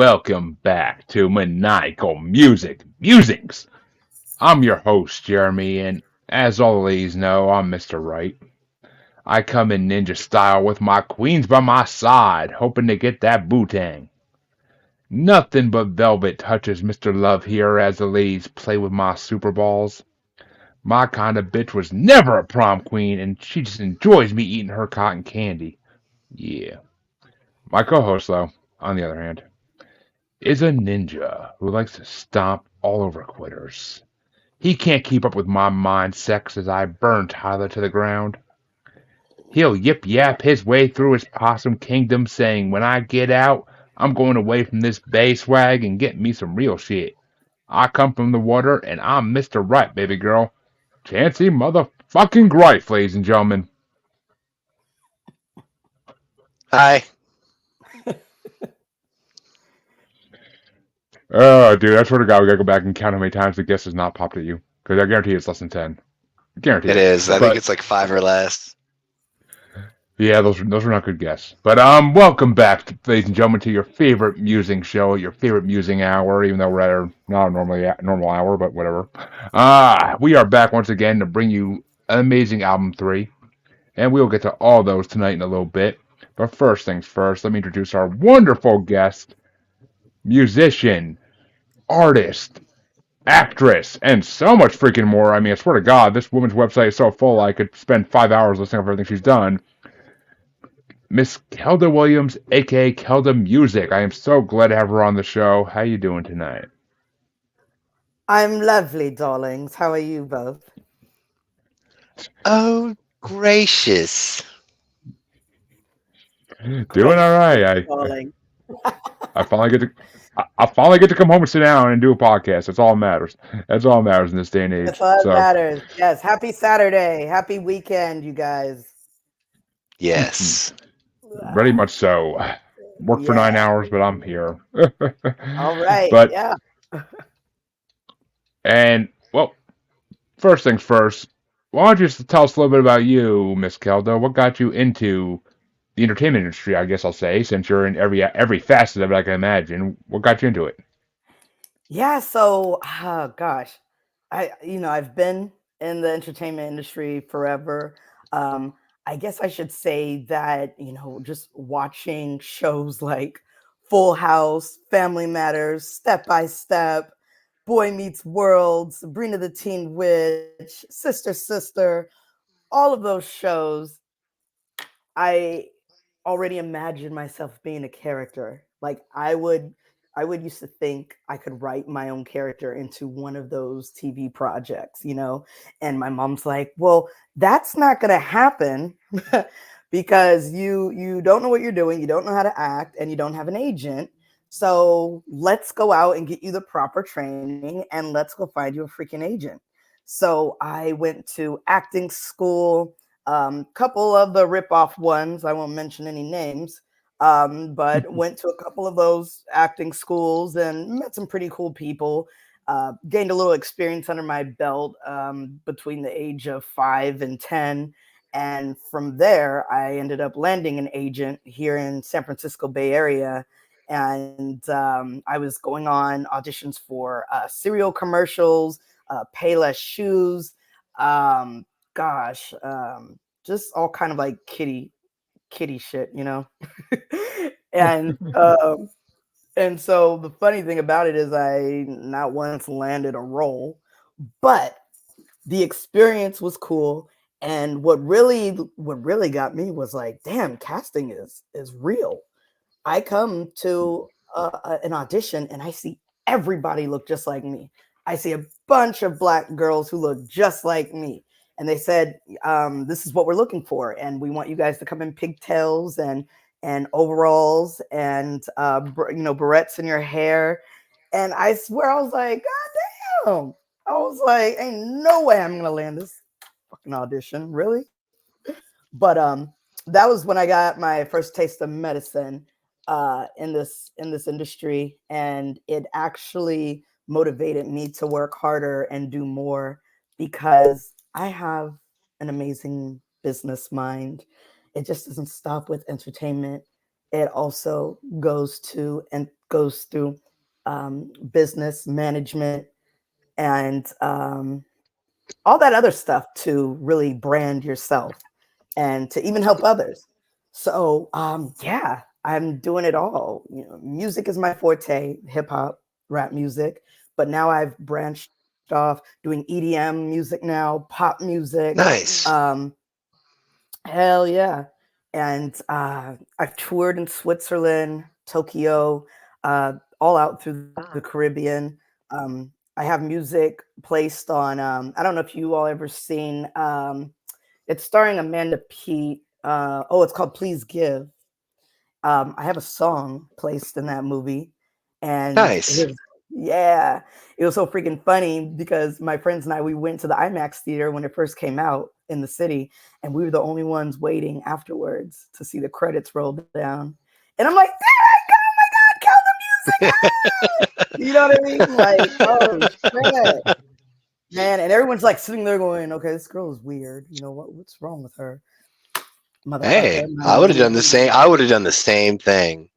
welcome back to Maniacal Music Musings. I'm your host, Jeremy, and as all the ladies know, I'm Mr. Right. I come in ninja style with my queens by my side, hoping to get that bootang. Nothing but velvet touches Mr. Love here as the ladies play with my super balls. My kind of bitch was never a prom queen, and she just enjoys me eating her cotton candy. Yeah. My co-host, though, on the other hand, is a ninja who likes to stomp all over quitters. He can't keep up with my mind sex as I burn Tyler to the ground. He'll yip yap his way through his possum kingdom saying, when I get out, I'm going away from this bay swag and get me some real shit. I come from the water and I'm Mr. Right, baby girl. Chancy motherfucking Greif, ladies and gentlemen. Hi. Oh, dude, I swear to God, we gotta go back and count how many times the guest has not popped at you. Because I guarantee it's less than 10. Guarantee It it. is. I think But it's like 5 or less. yeah, those were not good guesses. But welcome back, ladies and gentlemen, to your favorite musing show, your favorite musing hour. Even though we're at not a normal hour, but whatever. We are back once again to bring you amazing album 3, and we'll get to all those tonight in a little bit. But first things first, let me introduce our wonderful guest, musician, artist, actress, and so much freaking more. I mean, I swear to God, this woman's website is so full I could spend 5 hours listening to everything she's done. Miss Kelda Williams, a.k.a. Keldamuzik. I am so glad to have her on the show. How you doing tonight? I'm lovely, darlings. How are you both? Oh, gracious. Doing all Gracious, right. darling. I finally get to I finally get to come home and sit down and do a podcast. That's all that matters. That's all that matters in this day and That's age. all that So, matters. Yes. Happy Saturday. Happy weekend, you guys. Yes. very much so. Work for Yeah. 9 hours, but I'm here. All right. but Yeah. and well, first things first. Why don't you just tell us a little bit about you, Miss Kelda? What got you into the entertainment industry? I guess I'll say, since you're in every facet of it, I can imagine. What got you into it? Yeah. So, gosh, I've been in the entertainment industry forever. Um, I guess I should say that, just watching shows like Full House, Family Matters, Step by Step, Boy Meets World, Sabrina the Teen Witch, Sister, all of those shows, I already imagined myself being a character. Like I would used to think I could write my own character into one of those TV projects. And my mom's like, "Well, that's not going to happen because you don't know what you're doing, you don't know how to act, and you don't have an agent. So, let's go out and get you the proper training and let's go find you a freaking agent." So, I went to acting school, couple of the rip-off ones. I won't mention any names, but went to a couple of those acting schools and met some pretty cool people. Gained a little experience under my belt between the age of 5 and 10. And from there, I ended up landing an agent here in San Francisco Bay Area. And I was going on auditions for cereal commercials, Payless shoes, um, gosh, just all kind of like kitty shit. and and so the funny thing about it is I not once landed a role, but the experience was cool. And what really got me was like, damn, casting is real. I come to an audition and I see everybody look just like me. I see a bunch of black girls who look just like me. And they said, "This is what we're looking for, and we want you guys to come in pigtails and overalls and barrettes in your hair." And I swear, I was like, "God damn!" I was like, "Ain't no way I'm gonna land this fucking audition, really." But that was when I got my first taste of medicine in this industry, and it actually motivated me to work harder and do more because I have an amazing business mind. It just doesn't stop with entertainment. It also goes through business management and all that other stuff to really brand yourself and to even help others. So yeah, I'm doing it all. You know, music is my forte, hip hop, rap music, but now I've branched off doing EDM music now, pop music. Nice. Hell yeah. And I've toured in Switzerland, Tokyo, all out through the Caribbean. I have music placed on, I don't know if you all ever seen, it's starring Amanda Peet. It's called Please Give. I have a song placed in that movie, and Nice. yeah, it was so freaking funny because my friends and I we went to the IMAX theater when it first came out in the city, and we were the only ones waiting afterwards to see the credits roll down. And I'm like, there I go! Oh my God, Keldamuzik! You know what I mean? Like, oh shit, man! And everyone's like sitting there going, "Okay, this girl is weird. You know what's wrong with her, Hey, motherfucker?" I would have done the same. I would have done the same thing.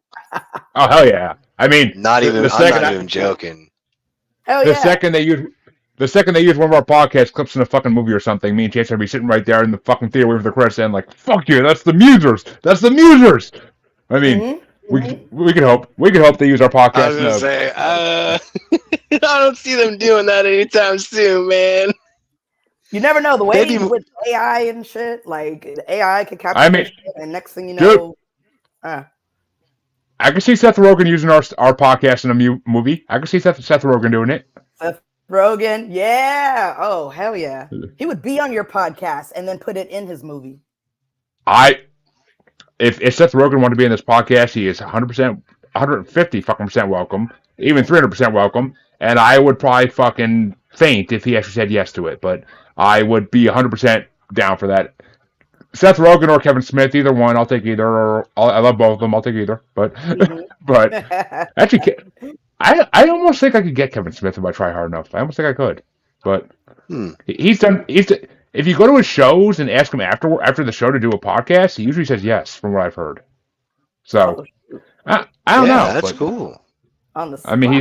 Oh hell yeah! I mean, the I'm second not even joking. Hell the yeah! second they use one of our podcast clips in a fucking movie or something, me and Chance would be sitting right there in the fucking theater waiting for the credits and like, fuck you, that's the musers, that's the musers. I mean, we could hope they use our I was podcast in gonna a. say, I don't see them doing that anytime soon, man. You never know the Maybe way with AI and shit. Like the AI could capture I their mean, shit, and next thing you dude, know, uh, I can see Seth Rogen using our podcast in a movie. I can see Seth Rogen doing it. Seth Rogen, yeah, oh hell yeah, he would be on your podcast and then put it in his movie. I if Seth Rogen wanted to be in this podcast, he is 100%, 150 fucking percent welcome, even 300% welcome, and I would probably fucking faint if he actually said yes to it. But I would be 100% down for that. Seth Rogen or Kevin Smith, either one, I'll take either. Or I love both of them, I'll take either. But but actually, I almost think I could get Kevin Smith if I try hard enough. I almost think I could, but he's done. If you go to his shows and ask him after the show to do a podcast, he usually says yes, from what I've heard. So I don't know, that's but cool. On the spot. I mean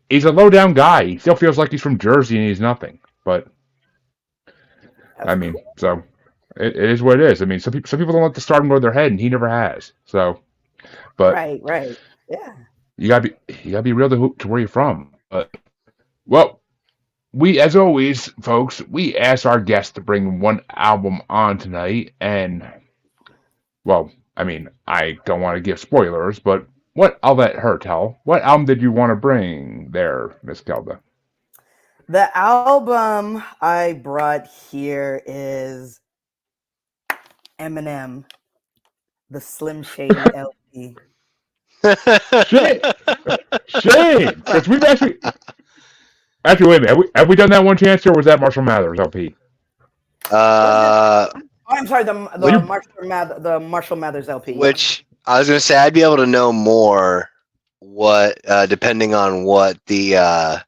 he's a low down guy. He still feels like he's from Jersey and he's nothing. But That's I mean, cool. so it is what it is. I mean, some people don't let the stardom go to their head, and he never has. So, but Right, yeah. you gotta be real to where you're from. But well, we, as always, folks, we asked our guests to bring one album on tonight, and, well, I mean, I don't want to give spoilers, but I'll let her tell. What album did you want to bring there, Miss Kelda? The album I brought here is Eminem, the Slim Shady LP. Shame! Because we've actually, wait a minute, have we done that one chance, or was that Marshall Mathers LP? I'm sorry, the Marshall Mathers LP. Which I was gonna say, I'd be able to know more. What depending on what the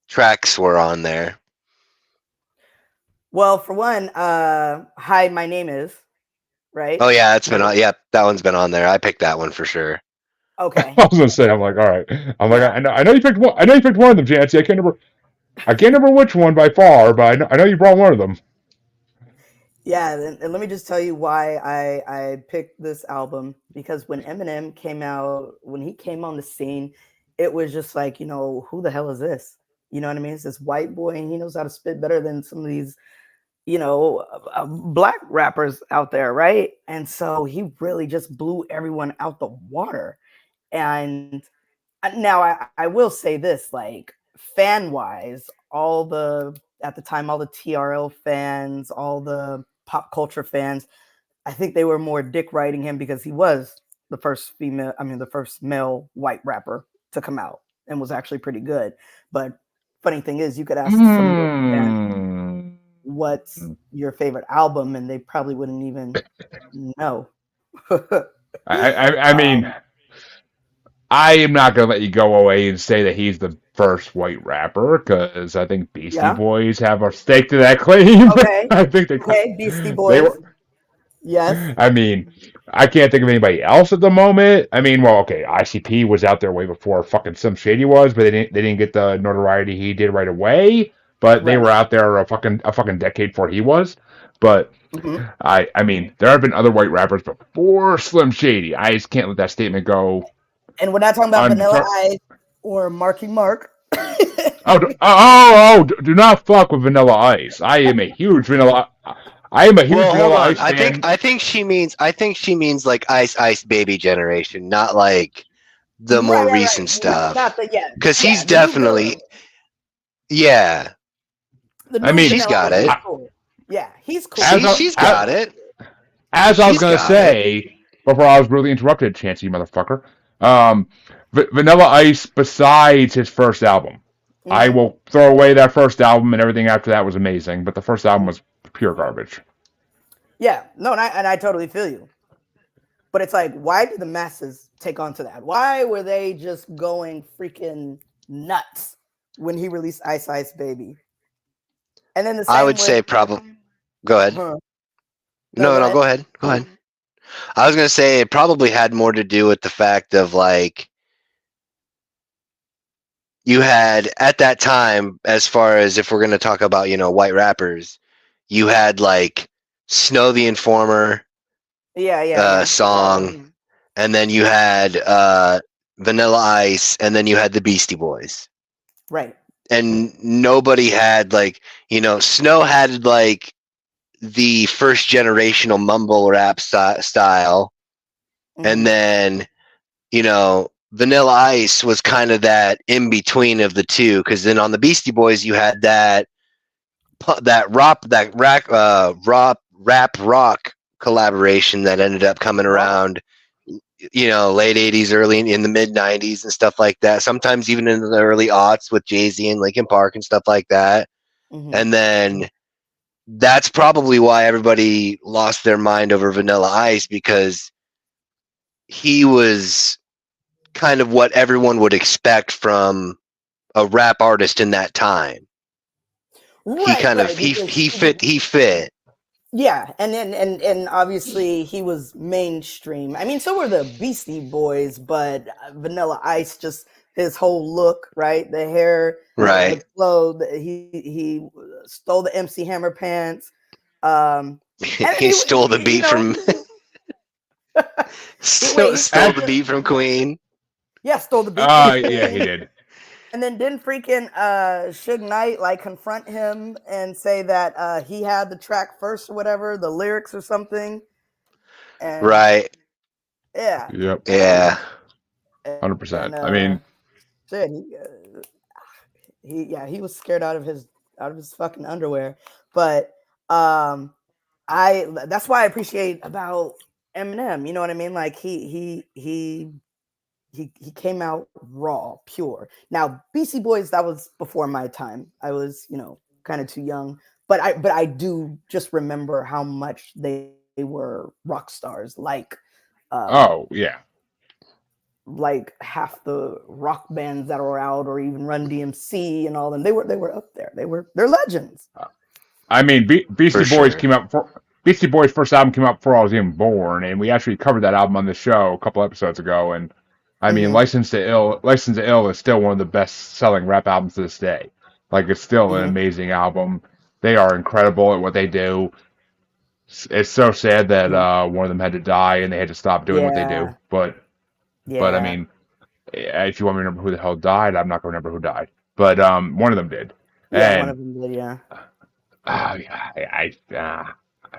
tracks were on there. Well, for one, Hi, My Name Is, right? Oh yeah, it's been on. Yeah, that one's been on there. I picked that one for sure. Okay. I was gonna say, I'm like, all right. I'm like, I know you picked one. I know you picked one of them, Chancy. I can't remember which one by far, but I know you brought one of them. Yeah, and let me just tell you why I picked this album, because when Eminem came out, when he came on the scene, it was just like, you know, who the hell is this? You know what I mean? It's this white boy, and he knows how to spit better than some of these, you know, black rappers out there, right? And so he really just blew everyone out the water. And now I will say this, like, fan wise, at the time, all the TRL fans, all the pop culture fans, I think they were more dick riding him because he was the first male white rapper to come out and was actually pretty good. But funny thing is, you could ask some of those fans, what's your favorite album, and they probably wouldn't even know. I mean, I am not gonna let you go away and say that he's the first white rapper because I think Beastie Yeah. Boys have a stake to that claim. Okay. I think Okay. Beastie they Boys. were. Yes. I mean, I can't think of anybody else at the moment. I mean, well, okay, ICP was out there way before fucking Slim Shady was, but they didn't get the notoriety he did right away. But they Right. were out there a fucking decade before he was. But Hmm. I mean, there have been other white rappers before Slim Shady. I just can't let that statement go And we're not talking about Vanilla undeterred. Ice or Marky Mark. Do not fuck with Vanilla Ice. I am a huge Well, hold Vanilla on. Ice fan. I think she means like Ice Baby generation, not like the more Right. recent Yeah, stuff. not the yeah, Because yeah. he's definitely, yeah, The I new mean, she's Vanilla got Ice is it. cool. Yeah, he's cool. as I, She's got it. as I was She's gonna got it. say before I was really interrupted, Chancy motherfucker. Um, Vanilla Ice, besides his first album, I Hmm. will throw away that first album and everything after that was amazing, but the first album was pure garbage. Yeah, no, and I totally feel you. But it's like, why did the masses take on to that? Why were they just going freaking nuts when he released Ice Ice Baby? And then the I same would with, say probably. Go ahead. huh? No, No, go no, ahead. go ahead. Go ahead. I was gonna say it probably had more to do with the fact of like you had at that time, as far as if we're gonna talk about white rappers, you had like Snow the Informer Yeah. song, and then you had Vanilla Ice, and then you had the Beastie Boys, Right. and nobody had like Snow had like the first generational mumble rap style, and Hmm. then Vanilla Ice was kind of that in between of the two, because then on the Beastie Boys you had rap rock collaboration that ended up coming Oh. around late 80s, early in the mid 90s and stuff like that, sometimes even in the early aughts with Jay-Z and Linkin Park and stuff like that. Hmm. And then that's probably why everybody lost their mind over Vanilla Ice, because he was kind of what everyone would expect from a rap artist in that time. He Right. kind of Right. Because he fit. yeah, and then and obviously he was mainstream. I mean, so were the Beastie Boys, but Vanilla Ice, just his whole look, right? The hair, the Right. clothes. He stole the MC Hammer pants, and then He stole the you beat know, from wait, he stole stole the As, the beat from Queen. yeah, stole the beat from yeah, he Queen. did. And then didn't freaking Suge Knight like confront him and say that he had the track first or whatever, the lyrics or something. And Right. yeah, Yep, Yeah. and 100%. I mean, shit, he was scared out of his fucking underwear. But I that's why I appreciate about Eminem. You know what I mean? Like he came out raw, pure. Now BC Boys, that was before my time. I was kind of too young, but I do just remember how much they were rock stars. Um, oh yeah. like half the rock bands that were out, or even Run DMC and all them. They were up there. They're legends. I mean, For Beastie Boys sure. came out for Beastie Boys' first album came out before I was even born, and we actually covered that album on the show a couple episodes ago. And I mean, Hmm. License to Ill is still one of the best-selling rap albums to this day. Like, it's still an Hmm. amazing album. They are incredible at what they do. It's so sad that Hmm. one of them had to die and they had to stop doing what they do. Yeah, But I yeah, mean, if you want me to remember who the hell died, I'm not going to remember who died. But one of them did, yeah. One and of them did. Yeah, I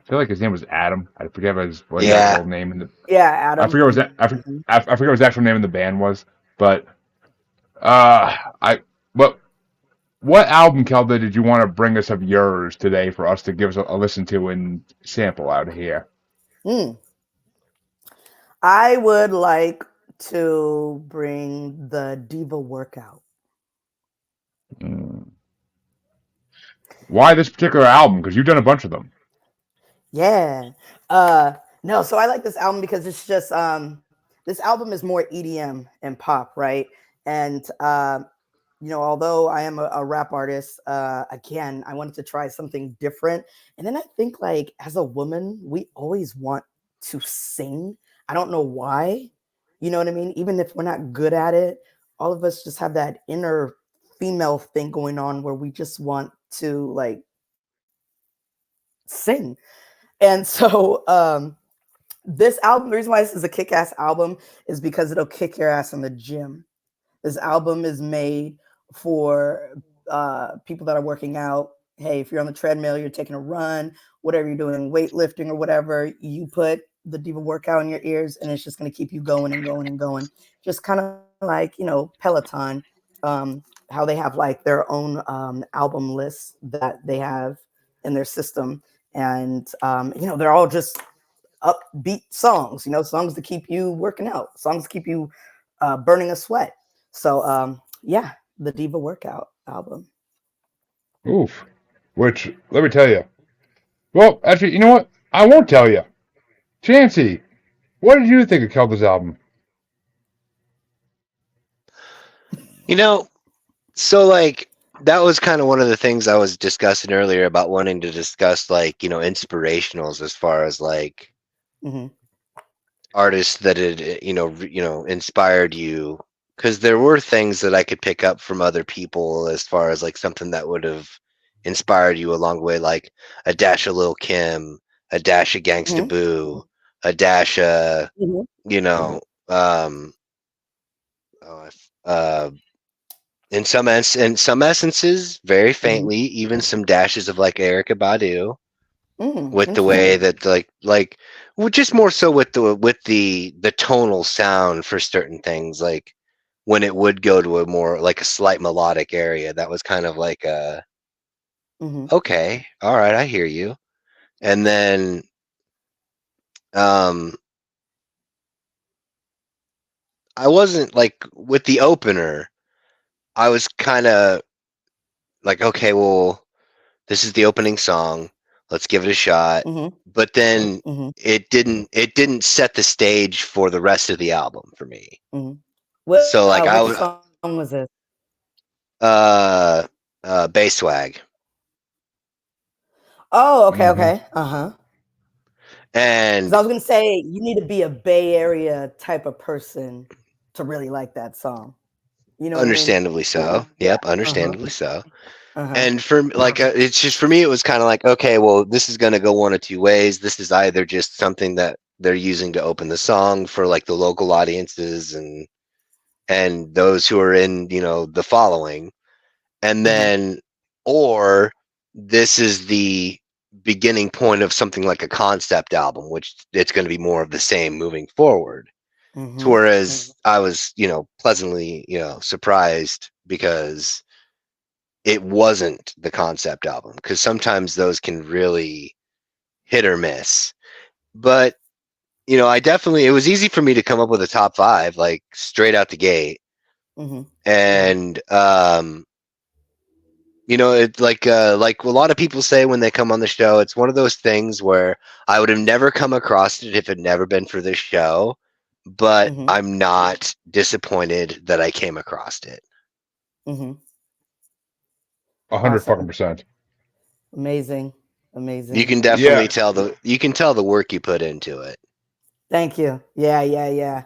feel like his name was Adam. I forget what his Yeah. actual name in the yeah. I Adam. forget what his, Mhm. I forget what his actual name in the band was. But I what what album, Kelda, did you want to bring us of yours today for us to give us a listen to and sample out of here? Mm. I would like to bring the Diva workout. Mm. Why this particular album? Because you've done a bunch of them. Yeah. No, so I like this album because it's just this album is more EDM and pop, right? And although I am a rap artist, again, I wanted to try something different. And then I think, like, as a woman, we always want to sing. I don't know why. You know what I mean? Even if we're not good at it, all of us just have that inner female thing going on where we just want to, like, sing. And so this album, the reason why this is a kick-ass album is because it'll kick your ass in the gym. This album is made for people that are working out. Hey, if you're on the treadmill, you're taking a run, whatever you're doing, weightlifting or whatever, you put the Diva workout in your ears, and it's just going to keep you going and going and going. Just kind of like, Peloton, how they have like their own album lists that they have in their system. And, they're all just upbeat songs, songs to keep you working out, songs to keep you burning a sweat. So, yeah, the Diva workout album. Oof. Which, let me tell you. Well, actually, you know what? I won't tell you. Chancy, what did you think of Kelda's album? So like that was kind of one of the things I was discussing earlier about wanting to discuss, like, inspirationals as far as like Mm-hmm. artists that had inspired you, because there were things that I could pick up from other people as far as like something that would have inspired you along the way, like a dash of Lil Kim, a dash of Gangsta Mm-hmm. Boo, a dash of Mm-hmm. um oh, in some essences, very Mm-hmm. faintly, even some dashes of like Erica Badu, with the way Okay. that well, just more so with the tonal sound for certain things, like when it would go to a more like a slight melodic area, that was kind of like a Mm-hmm. okay, all right, I hear you. And then um I wasn't like with the opener, I was kind of like, okay, well, this is the opening song. Let's give it a shot. Mm-hmm. But then Mm-hmm. it didn't set the stage for the rest of the album for me. Mm-hmm. So like I Which would song was this? uh bass swag. Oh, okay, Mm-hmm. okay. Uh-huh. Because I And was gonna say you need to be a Bay Area type of person to really like that song. You know what I mean? understandably so. Yeah. Yep, Uh-huh. understandably so. Uh-huh. And for like it's just for me it was kind of like, okay, well, this is going to go one of two ways. This is either just something that they're using to open the song for like the local audiences and those who are in, the following. And Mm-hmm. then, or this is the beginning point of something like a concept album, which it's going to be more of the same moving forward. To Mm-hmm. whereas I was, pleasantly, surprised because it wasn't the concept album, because sometimes those can really hit or miss. But, it was easy for me to come up with a top five, like straight out the gate. Mm-hmm. And, it's like a lot of people say when they come on the show, it's one of those things where I would have never come across it if it never been for this show, but Mm-hmm. I'm not disappointed that I came across it. Mm-hmm. 100 fucking Awesome. percent. Amazing. You Amazing. can definitely Yeah. tell the work you put into it. Thank you. Yeah, yeah, yeah.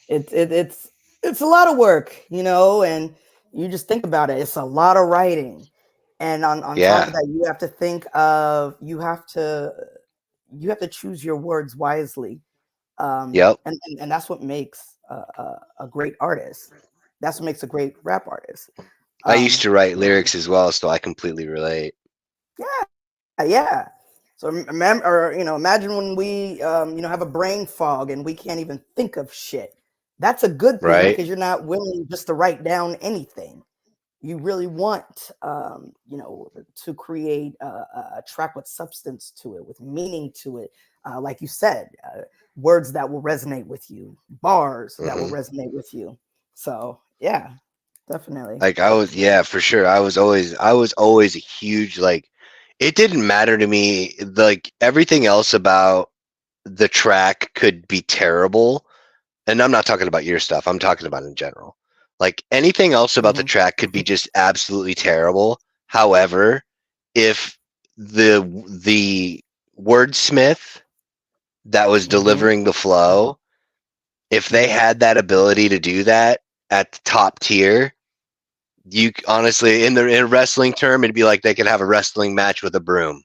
It's a lot of work, and you just think about it. It's a lot of writing. And on top of Yeah. that, you have to think of you have to choose your words wisely. Yep. And that's what makes a great artist. That's what makes a great rap artist. I used Um, to write lyrics as well, so I completely relate. yeah, yeah. So remember, or imagine when we, have a brain fog and we can't even think of shit. That's a good thing Right? because you're not willing just to write down anything. You really want, to create a track with substance to it, with meaning to it. Like you said, words that will resonate with you, bars that will Hmm. resonate with you. So yeah, definitely. Like yeah, for sure. I was always a huge, like, it didn't matter to me. Like everything else about the track could be terrible, and I'm not talking about your stuff, I'm talking about in general. Like anything else about the track could be just absolutely terrible. However, if the wordsmith that was delivering the flow, if they had that ability to do that at the top tier, you honestly, in a wrestling term, it'd be like they could have a wrestling match with a broom.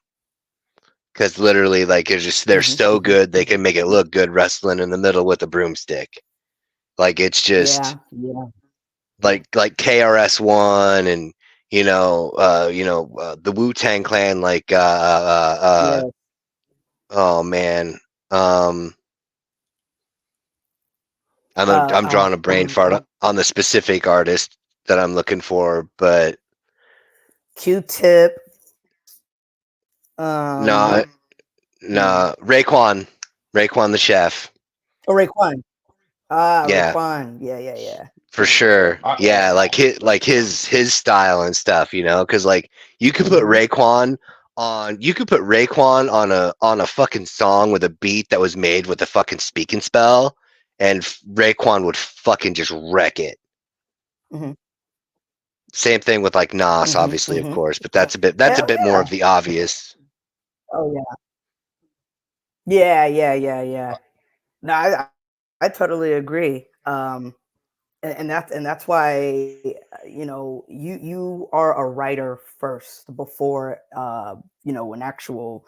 Because literally, like, it's just they're so good, they can make it look good wrestling in the middle with a broomstick. Like it's just like KRS-One and the Wu-Tang Clan, like oh man, I'm drawing a brain fart on the specific artist that I'm looking for, but Q-Tip. no, Raekwon the chef. Oh, Raekwon. Yeah, Raekwon. Yeah. for sure. Yeah, like his style and stuff, because like you could put Raekwon on a fucking song with a beat that was made with a fucking speaking spell, and Raekwon would fucking just wreck it. Same thing with like Nas, obviously, of course, but that's a bit more of the obvious. Oh yeah. No, I totally agree. And that's why you are a writer first before an actual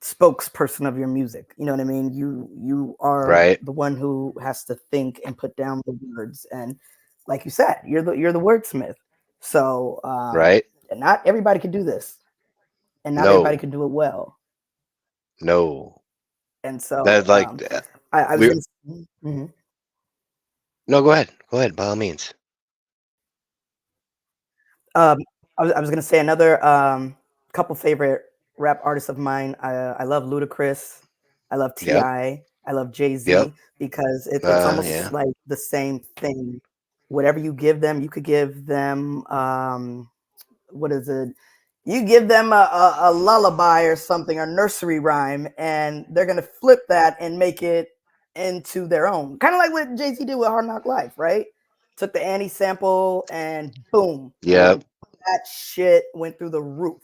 spokesperson of your music. You know what I mean? You are Right. the one who has to think and put down the words, and like you said, you're the wordsmith. So right. and not everybody can do this, and not everybody can do it well. No. And so That's like I was gonna, no, go ahead by all means. I was gonna say another couple favorite rap artists of mine. I love Ludacris. I love T.I. I love Jay-Z because it's almost like the same thing. Whatever you give them, you could give them what is it? You give them a lullaby or something, or nursery rhyme, and they're gonna flip that and make it into their own. Kind of like what Jay-Z did with Hard Knock Life, right? Took the Annie sample and boom. Yeah. That shit went through the roof.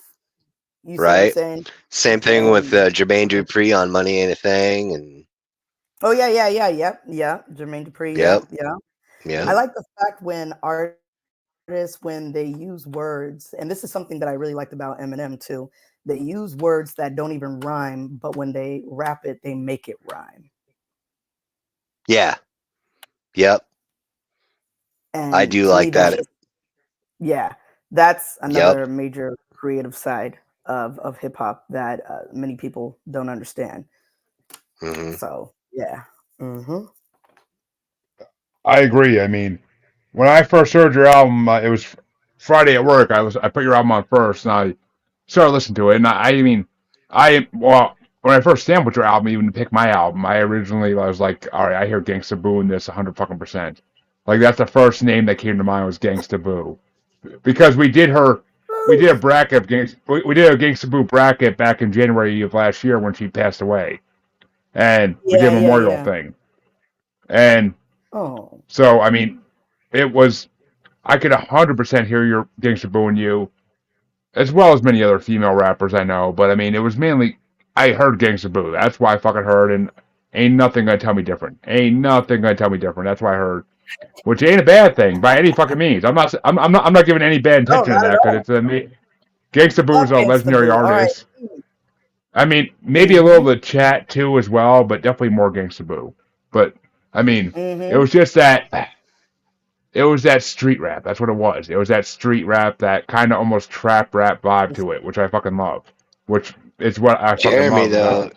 You see right. what I'm saying? Same thing with Jermaine Dupri on Money Ain't a Thing, and oh yeah. Jermaine Dupri, yeah. I like the fact when artists, when they use words, and this is something that I really liked about Eminem too. They use words that don't even rhyme, but when they rap it, they make it rhyme. Yeah. Yep. And I do like that. That's another major creative side of hip hop that many people don't understand. So yeah. I agree. I mean, when I first heard your album, it was Friday at work. I put your album on first, and I started listening to it. And when I first sampled your album, even to pick my album, I was like, all right, I hear Gangsta Boo in this 100%. Like that's the first name that came to mind was Gangsta Boo, because we did a bracket we did a Gangsta Boo bracket back in January of last year when she passed away, and we did a memorial thing, and so I mean, I could 100% hear your Gangsta Boo in you, as well as many other female rappers I know. But I mean, it was mainly I heard Gangsta Boo. That's why I fucking heard, and ain't nothing gonna tell me different. That's why I heard, which ain't a bad thing by any fucking means. I'm not giving any bad intention to that, because it's Gangsta Boo is a legendary artist. Right. I mean, maybe a little bit of Chat too as well, but definitely more Gangsta Boo. But I mean, it was just that. It was that street rap. That's what it was. It was that street rap, that kind of almost trap rap vibe to it, which I fucking love. Which is what I fucking Jeremy, love. Though,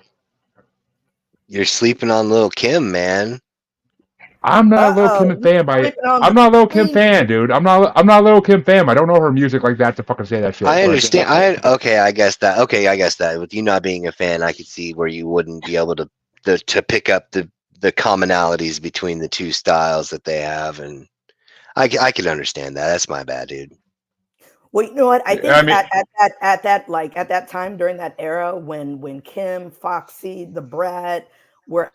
you're sleeping on Lil Kim, man. I'm not a Lil Kim fan I'm not a Lil Kim fan, dude. I'm not a Lil Kim fan. I don't know her music like that to fucking say that shit. I understand. I guess that. With you not being a fan, I could see where you wouldn't be able to pick up the commonalities between the two styles that they have, and I could understand that. That's my bad, dude. Well, you know what? I think at that time during that era when Kim, Foxy, the Brat were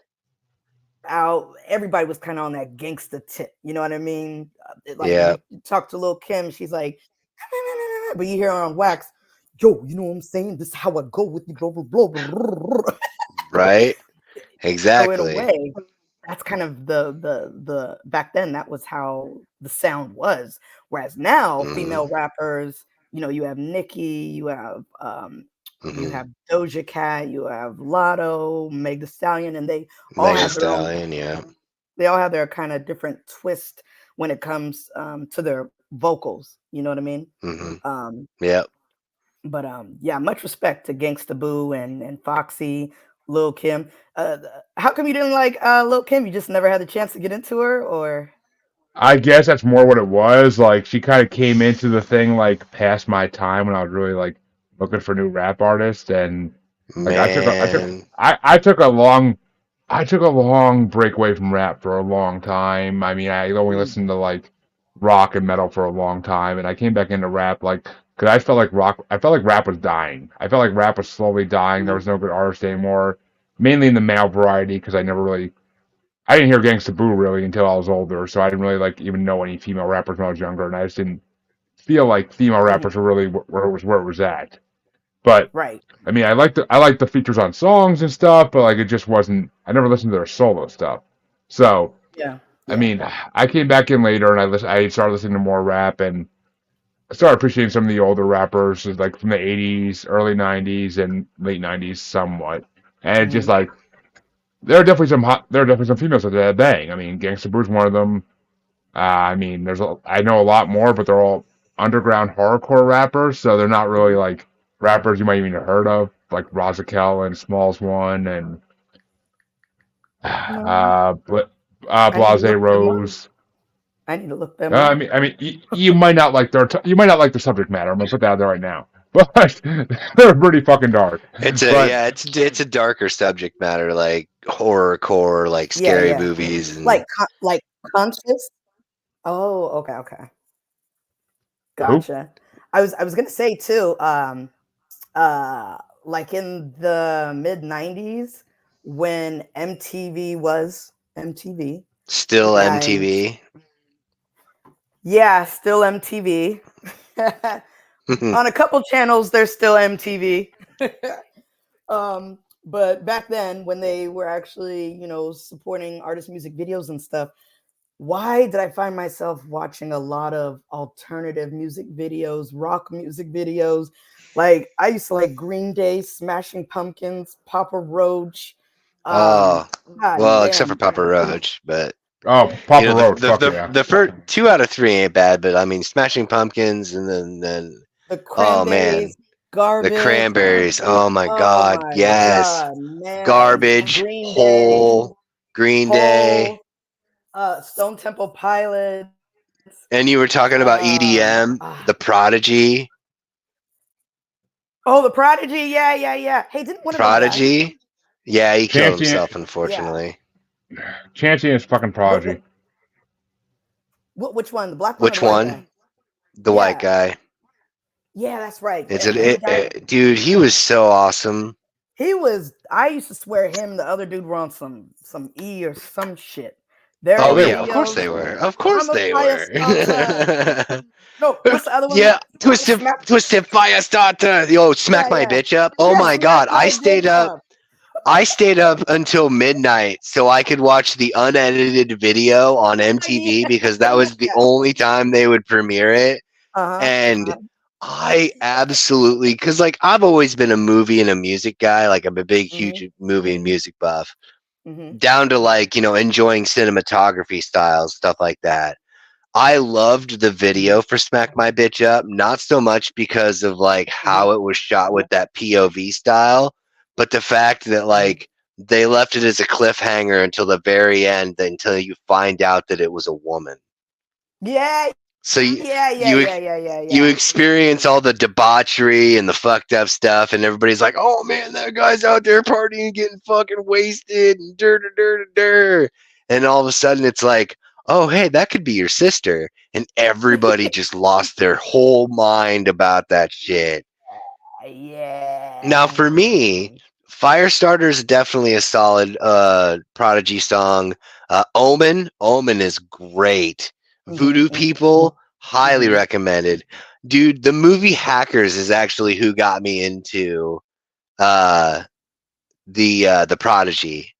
out, everybody was kind of on that gangsta tip. You know what I mean? Like Yeah. you talk to Lil Kim, she's like, but you hear her on wax, yo, you know what I'm saying? This is how I go with you, blah blah blah. Blah. Right. So in a Exactly. way, that's kind of the back then that was how the sound was. Whereas now, Mm-hmm. female rappers, you have Nicki, you Mm-hmm. have Doja Cat, you have Lotto, Meg Thee Stallion, and all Megan Thee have their own. Stallion. Yeah. They all have their kind of different twist when it comes to their vocals. You know what I mean? Mm-hmm. Um, Yep. but yeah, much respect to Gangsta Boo and Foxy, Lil Kim. How come you didn't like Lil Kim? You just never had the chance to get into her, or? I guess that's more what it was. Like she kind of came into the thing like past my time when I was really like looking for new rap artists, and like Man. I took a long break away from rap for a long time. I mean, I only Mm, listened to like rock and metal for a long time, and I came back into rap like because I felt like rap was dying. I felt like rap was slowly dying. There mm, was no good artists anymore, mainly in the male variety because I didn't hear Gangsta Boo really until I was older, so I didn't really like even know any female rappers when I was younger, and I just didn't feel like female mhm. rappers were really where it was at. But Right. I mean, I like the features on songs and stuff, but like it just wasn't. I never listened to their solo stuff. So Yeah. I Yeah. mean, I came back in later and I started listening to more rap and I started appreciating some of the older rappers, like from the '80s, early '90s, and late '90s, somewhat. And it's just Hmm. like there are definitely some females that bang. I mean, Gangsta Boo's one of them. I mean, I know a lot more, but they're all underground horrorcore rappers, so they're not really Hmm. like rappers you might even have heard of, like Razakel and Smalls One and No, Bl I need to Blase look them up. Rose. I need to look them up. You might not like you might not like the subject matter. I'm gonna put that out there right now, but they're pretty fucking dark. It's a But yeah. It's a darker subject matter, like horror, like Yeah, scary yeah. movies, and Like conscious. Oh, okay, okay. who? Gotcha. I was gonna say too, like in the mid '90s when MTV was MTV. still And MTV. yeah, still MTV. On a couple channels, there's still MTV. But back then, when they were actually, supporting artist music videos and stuff, why did I find myself watching a lot of alternative music videos, rock music videos? Like I used to like Green Day, Smashing Pumpkins, Papa Roach. Um, Oh, God well, except for damn. Papa Roach, but Oh, you Papa know Roach. Fuck yeah. the first 2 out of 3 ain't bad, but I mean, Smashing Pumpkins, and then The oh man, Cranberries, the Garbage. Cranberries. Oh my Oh God, my yes, God, man. Garbage, Green Day, Hole, Green Day, Hole, Stone Temple Pilots. and you were talking about EDM, Ah, the Prodigy, oh, the Prodigy. Yeah, yeah, yeah. Hey, didn't one of them die? Prodigy. Yeah, he killed Chancy, himself, Yeah. unfortunately. Chancy is fucking What, prodigy. which one? The black one or Which the white one? guy? The white Yeah. guy. Yeah, that's right. It's And he died. dude. He was so awesome. He was. I used to swear him. The other dude were on some E or some shit. Their Oh, Oh they yeah, were. of course videos. they were. Of course they Hamafaya were. Starter. No, what's the other one? Yeah, twisted, Smack. twisted fire starter. Yo, smack Yeah, my yeah. bitch up. Oh Yeah, my smack god, my bitch up. I stayed up until midnight so I could watch the unedited video on Yeah, MTV because that was the yeah. only time they would premiere it. Uh-huh. And Uh-huh. I absolutely, because like I've always been a movie and a music guy, like I'm a big, Mm-hmm. huge movie and music buff, Mm-hmm. down to like, enjoying cinematography styles, stuff like that. I loved the Mm-hmm. video for Smack My Bitch Up, not so much because of like Mm-hmm. how it was shot with that POV style, but the fact that Mm-hmm. like they left it as a cliffhanger until the very end, until you find out that it was a woman. Yeah, So yeah, yeah, you yeah, yeah, yeah, you yeah. experience all the debauchery and the fucked up stuff, and everybody's like, "Oh man, that guy's out there partying, getting fucking wasted, and dur." And all of a sudden, it's like, "Oh hey, that could be your sister," and everybody just lost their whole mind about that shit. Now, Yeah. Firestarter is definitely a solid Prodigy song. Omen is great. Voodoo People, highly recommended. Dude, the movie Hackers is actually who got me into the Prodigy.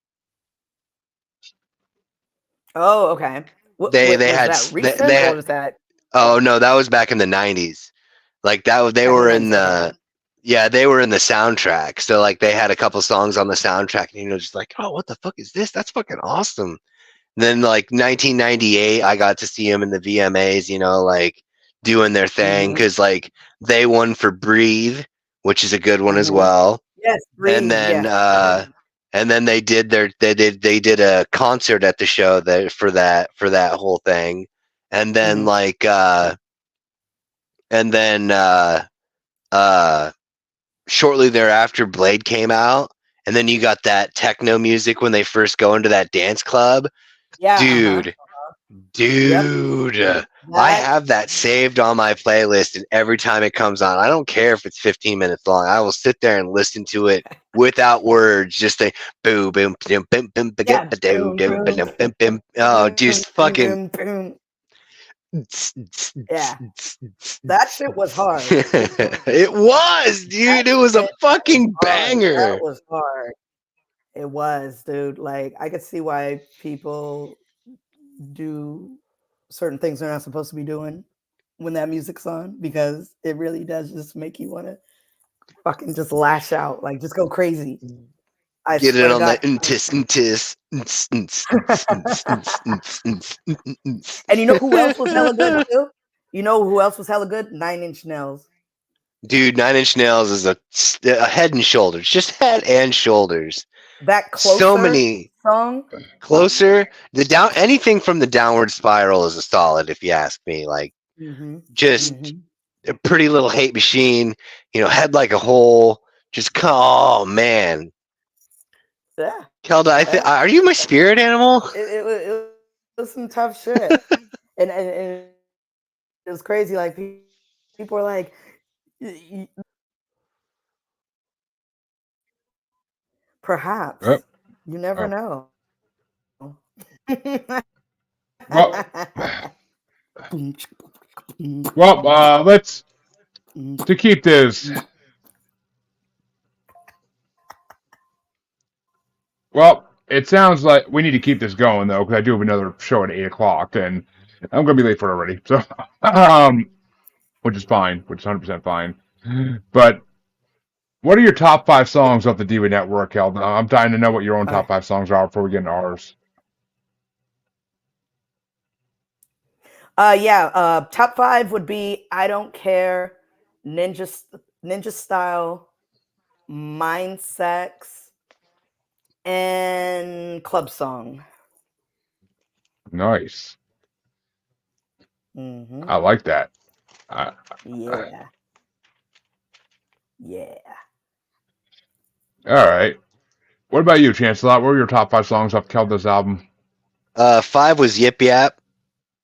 Oh, okay. They Was had that they recent or had, was that oh no, that was back in the 90s. Like that they back in were the in 90s? Okay. the yeah, they were in the soundtrack. So like they had a couple songs on the soundtrack and just like, "Oh, what the fuck is this? That's fucking awesome." And then like 1998, I got to see them in the VMAs, like doing their thing cuz like they won for Breathe, which is a good one as well. Yes, And Breathe. then Yes. they did a concert at the show for that whole thing. And then and then shortly thereafter Blade came out, and then you got that techno music when they first go into that dance club. Yeah. Dude, Yep. I That. have that saved on my playlist, and every time it comes on, I don't care if it's 15 minutes long, I will sit there and listen to it without words, just say boom boom boom boom boom Yeah. boom boom boom boom. Oh, just fucking Yeah. That shit was hard. it was, That dude. It was a shit was fucking hard. That banger. was hard. It was, dude. Like I could see why people do certain things they're not supposed to be doing when that music's on, because it really does just make you want to fucking just lash out, like just go crazy. I Get it swear to on the God. intis. And you know who else was hella good too? You know who else was hella good? 9 Inch Nails. Dude, 9 Inch Nails is a head and shoulders, just head and shoulders. That So Closer many song. closer. The down anything from the Downward Spiral is a solid, if you ask me. Like just a pretty little hate machine. Head like a hole. Just oh man, Yeah. Kelda, I think are you my spirit animal? It was some tough shit. and it was crazy. Like people were like, perhaps Yep. you never Oh. know. Well, let's to keep this. Well, it sounds like we need to keep this going though, because I do have another show at 8 o'clock, and I'm gonna be late for it already. So, which is fine, which is 100% fine. But what are your top 5 songs off the Diva Network, Kelda? I'm dying to know what your own top 5 songs are before we get into ours. Top 5 would be I Don't Care, Ninja Style, Mind Sex, and Club Song. Nice. I like that. Yeah. All right. What about you, Chancellor? What were your top 5 songs off Kelda's album? 5 was Yip Yap.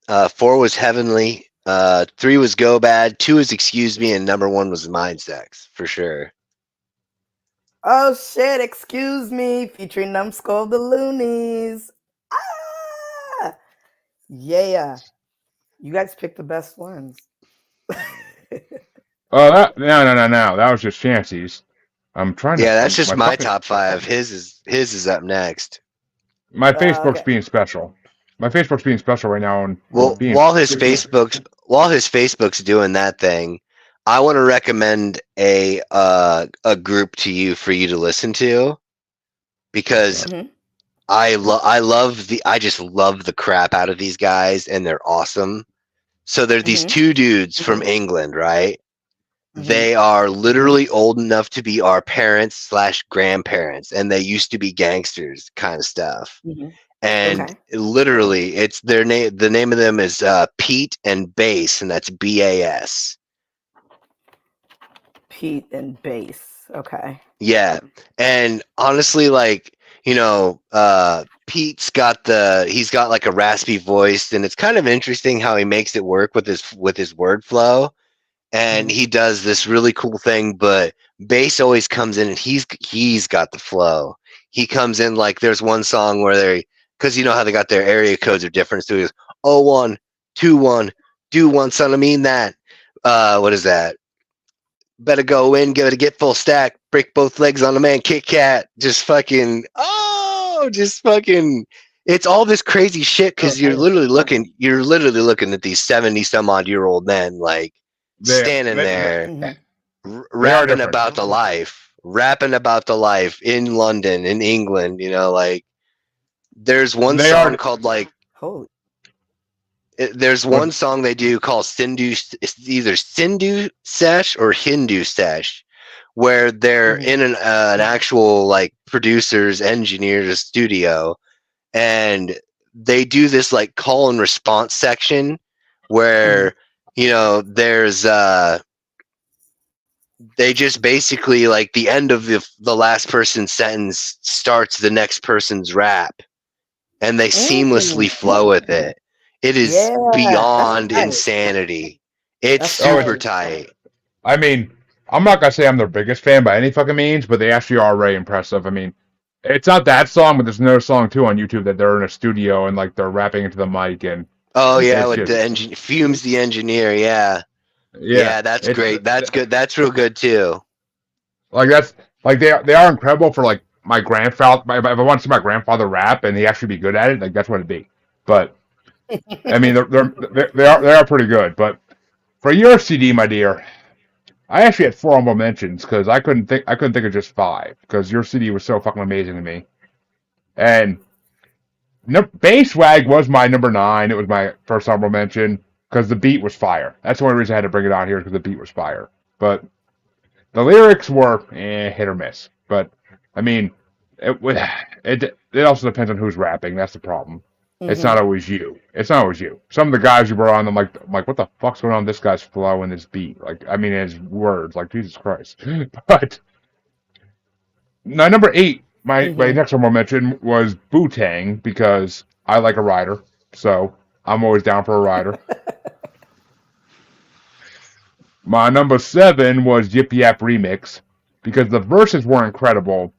4 was Heavenly. 3 was Go Bad. 2 was Excuse Me, and number 1 was Mind Sex for sure. Oh shit! Excuse Me, featuring Numbskull the Loonies. Yeah. You guys picked the best ones. Oh, no. That was just Chancy's. I'm trying to. Yeah, that's just my top 5. His is up next. My Facebook's being special. My Facebook's being special right now, and while his Facebook's doing that thing, I want to recommend a group to you for you to listen to, because I just love the crap out of these guys, and they're awesome. So they're these 2 dudes from England, right? They are literally old enough to be our parents / grandparents, and they used to be gangsters kind of stuff. And literally, it's their name. The name of them is Pete and Bass, and that's BAS. Pete and Bass. Okay. Yeah, and honestly, like Pete's got like a raspy voice, and it's kind of interesting how he makes it work with his word flow. and he does this really cool thing, but bass always comes in and he's got the flow. He comes in like there's one song where because you know how they got their area codes are different, so he goes 01, 21, do one, son, I mean that. What is that? Better go in, get full stack, break both legs on the man, Kit Kat, just fucking, it's all this crazy shit because you're literally looking at these 70 some odd year old men like standing there rapping about the life in London, in England, you know, like there's one song called like there's one song they do called Sindhu, it's either Sindhu Sesh or Hindu Sesh, where they're in an actual like producer's engineer's studio, and they do this like call and response section where you know there's they just basically like the end of the last person's sentence starts the next person's rap, and they seamlessly flow with it. It is beyond insanity. It's super tight. I mean, I'm not gonna say I'm their biggest fan by any fucking means, but they actually are very impressive. I mean, it's not that song, but there's another song too on YouTube that they're in a studio and like they're rapping into the mic and. Oh yeah, with the Fumes the engineer, yeah, that's great. That's good. That's real good too. Like that's like they are incredible for like my grandfather. If I want to see my grandfather rap and he actually be good at it, like that's what it'd be. But I mean, they are pretty good. But for your CD, my dear, I actually had 4 honorable mentions because I couldn't think of just 5 because your CD was so fucking amazing to me. And Bass Wag was my number 9. It was my first honorable mention because the beat was fire. That's the only reason I had to bring it out here because the beat was fire. But the lyrics were hit or miss. But I mean, it also depends on who's rapping. That's the problem. It's not always you. Some of the guys you brought on, I'm like, what the fuck's going on with this guy's flow and his beat? Like, I mean, his words. Like, Jesus Christ. But now, number 8, my next one I'll mention was Wu-Tang because I like a rider. So I'm always down for a rider. My number 7 was Yip Yap Remix because the verses were incredible.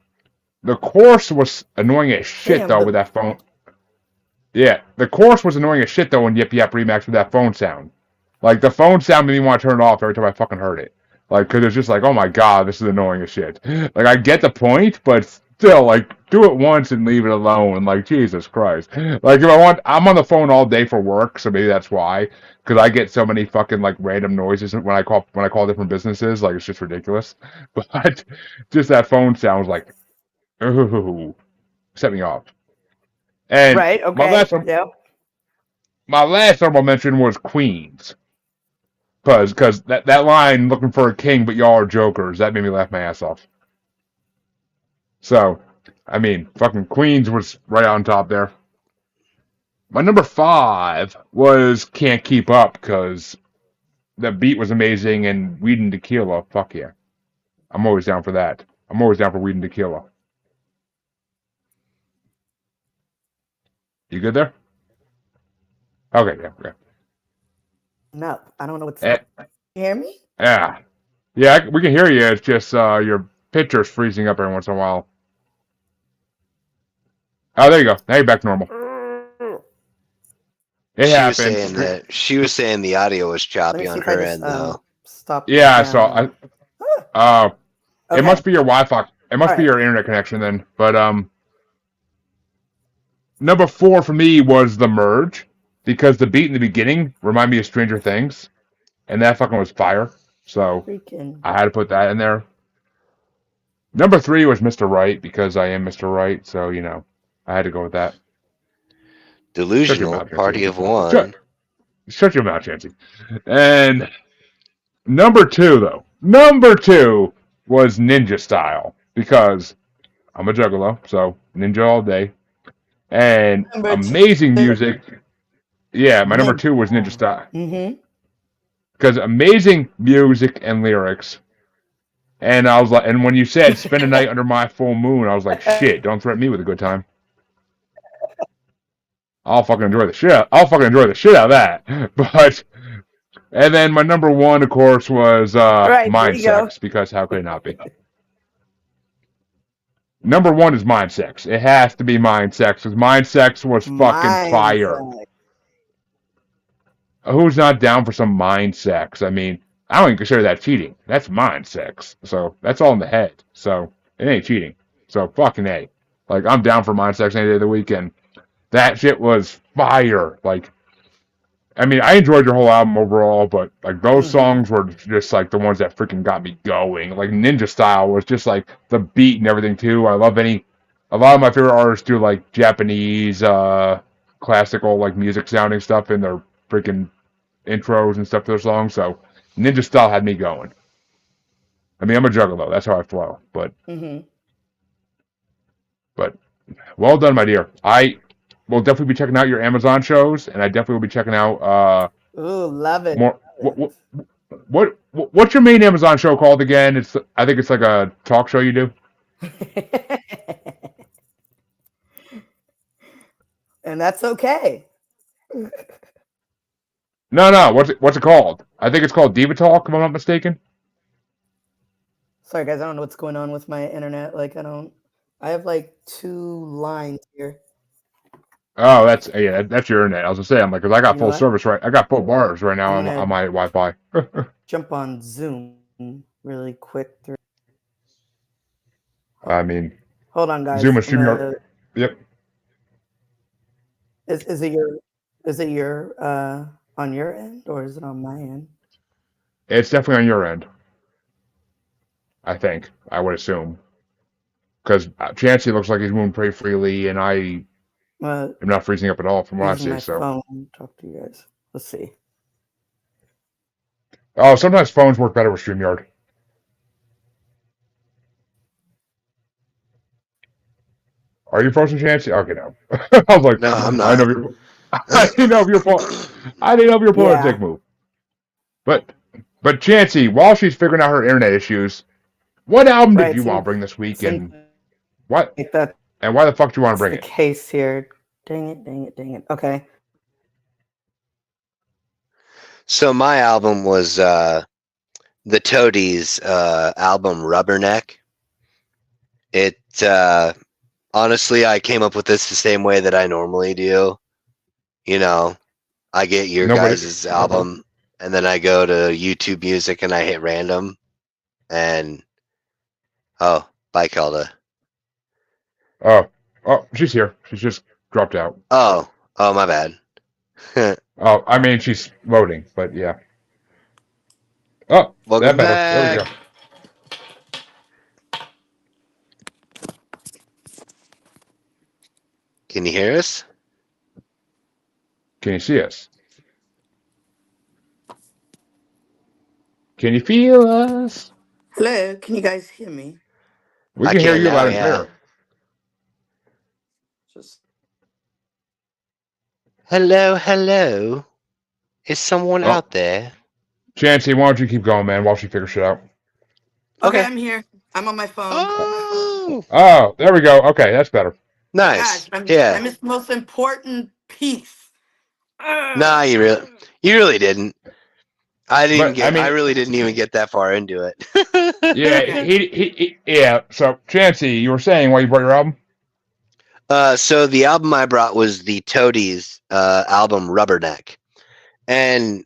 The chorus was annoying as shit, though, with that phone. Yeah, the chorus was annoying as shit, though, in Yip Yap Remix with that phone sound. Like, the phone sound made me want to turn it off every time I fucking heard it. Like, because it's just like, oh my god, this is annoying as shit. Like, I get the point, but still, like, do it once and leave it alone. Like, Jesus Christ. Like, I'm on the phone all day for work, so maybe that's why. Because I get so many fucking, like, random noises when I call different businesses. Like, it's just ridiculous. But just that phone sound was like, ooh, set me off. And my last honorable mention was Queens. Because that line, looking for a king, but y'all are jokers, that made me laugh my ass off. So, I mean, fucking Queens was right on top there. My number 5 was Can't Keep Up, because the beat was amazing, and Weed and Tequila, fuck yeah. I'm always down for that. I'm always down for Weed and Tequila. You good there? Okay, yeah, okay. No, I don't know what's up. Can you hear me? Yeah. Yeah, we can hear you. It's just your picture's freezing up every once in a while. Oh, there you go. Now you're back to normal. It happens. She was saying the audio was choppy on her end, though. Stop. Yeah, I saw. It must be your Wi-Fi. It must be your internet connection then. But number 4 for me was The Merge, because the beat in the beginning reminded me of Stranger Things, and that fucking was fire. So I had to put that in there. Number 3 was Mr. Right, because I am Mr. Right, so, you know, I had to go with that. Delusional Party of One. Shut your mouth, Chancy. And number 2, though. Number 2 was Ninja Style, because I'm a juggalo, so ninja all day. And amazing music. Yeah, my number 2 was Ninja Style. Because amazing music and lyrics. And I was like, and when you said spend a night under my full moon, I was like, shit, don't threaten me with a good time. I'll fucking enjoy the shit out of that. But And then my number one, of course, was All right, there Mind you go. Sex, because how could it not be? Number one is Mind Sex. It has to be Mind Sex, because Mind Sex was fucking fire. Mindset. Who's not down for some mind sex? I mean, I don't even consider that cheating. That's mind sex. So that's all in the head. So it ain't cheating. So fucking A. Like, I'm down for mind sex any day of the weekend. That shit was fire. Like, I mean, I enjoyed your whole album overall, but like those songs were just like the ones that freaking got me going. Like Ninja Style was just like the beat and everything too. I love a lot of my favorite artists do like Japanese, classical like music sounding stuff in their freaking intros and stuff to their songs. So Ninja Style had me going. I mean, I'm a juggalo. That's how I flow. But well done, my dear. I will definitely be checking out your Amazon shows, and I definitely will be checking out Ooh, love it. more. What's your main Amazon show called again? I think it's like a talk show you do. And that's okay. No. What's it called? I think it's called Diva Talk, if I'm not mistaken. Sorry, guys. I don't know what's going on with my internet. Like, I have like 2 lines here. Oh, that's your internet. I was gonna say, I'm like, 'cause I got You know full what? service right. I got full bars right now I'm gonna on my Wi-Fi. jump on Zoom really quick. I mean, Hold on, guys. Zoom and StreamYard. Yep. Is it your on your end or is it on my end? It's definitely on your end. I think. I would assume. Because Chancy looks like he's moving pretty freely, and I Uh, am not freezing up at all from what I using see. my So, phone. Talk to you guys. Let's see. oh, sometimes phones work better with StreamYard. Are you frozen, Chancy? Okay, no. I was like, No, I'm I not. know you're. I didn't know if you're pulling. I didn't know if you're pulling a dick move. But Chancy, while she's figuring out her internet issues, what album did you want to bring this week, and what? Like that. And why the fuck do you want to bring The it? case here. Dang it. Okay. So my album was the Toadies album Rubberneck. It honestly, I came up with this the same way that I normally do. You know, I get your guys' album, and then I go to YouTube Music and I hit random, and oh, bye, Kelda. Oh, she's here. She's just dropped out. Oh, my bad. Oh, I mean, she's loading, but yeah. Oh, Welcome that better. There we back. go. Can you hear us? Can you see us? Can you feel us? Hello. Can you guys hear me? We can hear you now, loud and yeah. clear. Just Hello. Is someone Oh. out there? Chancy, why don't you keep going, man, while she figures shit out? Okay, I'm here. I'm on my phone. Oh, there we go. Okay, that's better. nice. Gosh, Yeah. I missed the most important piece. Nah, you really didn't. I really didn't even get that far into it. Yeah, yeah. So, Chancy, you were saying why you brought your album? So the album I brought was the Toadies album Rubberneck. And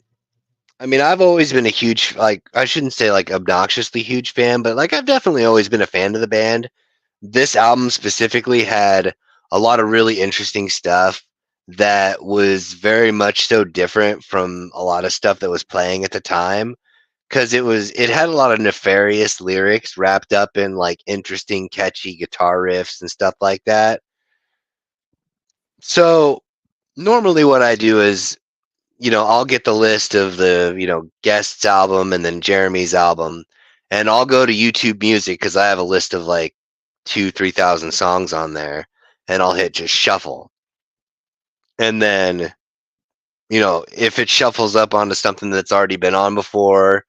I mean, I've always been a huge, like, I shouldn't say like obnoxiously huge fan, but like I've definitely always been a fan of the band. This album specifically had a lot of really interesting stuff that was very much so different from a lot of stuff that was playing at the time, because it had a lot of nefarious lyrics wrapped up in like interesting catchy guitar riffs and stuff like that. So normally what I do is, I'll get the list of the guests album and then Jeremy's album, and I'll go to YouTube Music because I have a list of like 2,000-3,000 songs on there, and I'll hit just shuffle. And then, if it shuffles up onto something that's already been on before,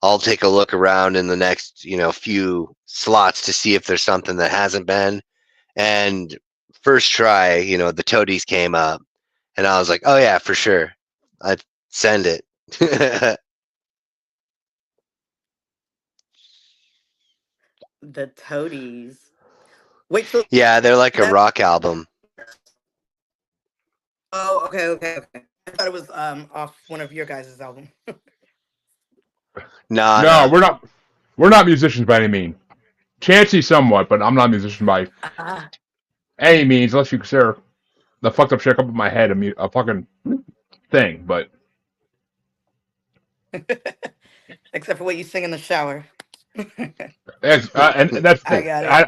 I'll take a look around in the next, few slots to see if there's something that hasn't been. And first try, the Toadies came up, and I was like, oh yeah, for sure. I'd send it. The Toadies. Wait, so Yeah, they're like a that's rock album. oh, okay. I thought it was off one of your guys' album. Nah, No, nah. we're not musicians by any means. Chancy somewhat, but I'm not a musician by Ah. any means, unless you consider the fucked up shit up in my head a fucking thing. But Except for what you sing in the shower. and that's the I thing. got it. I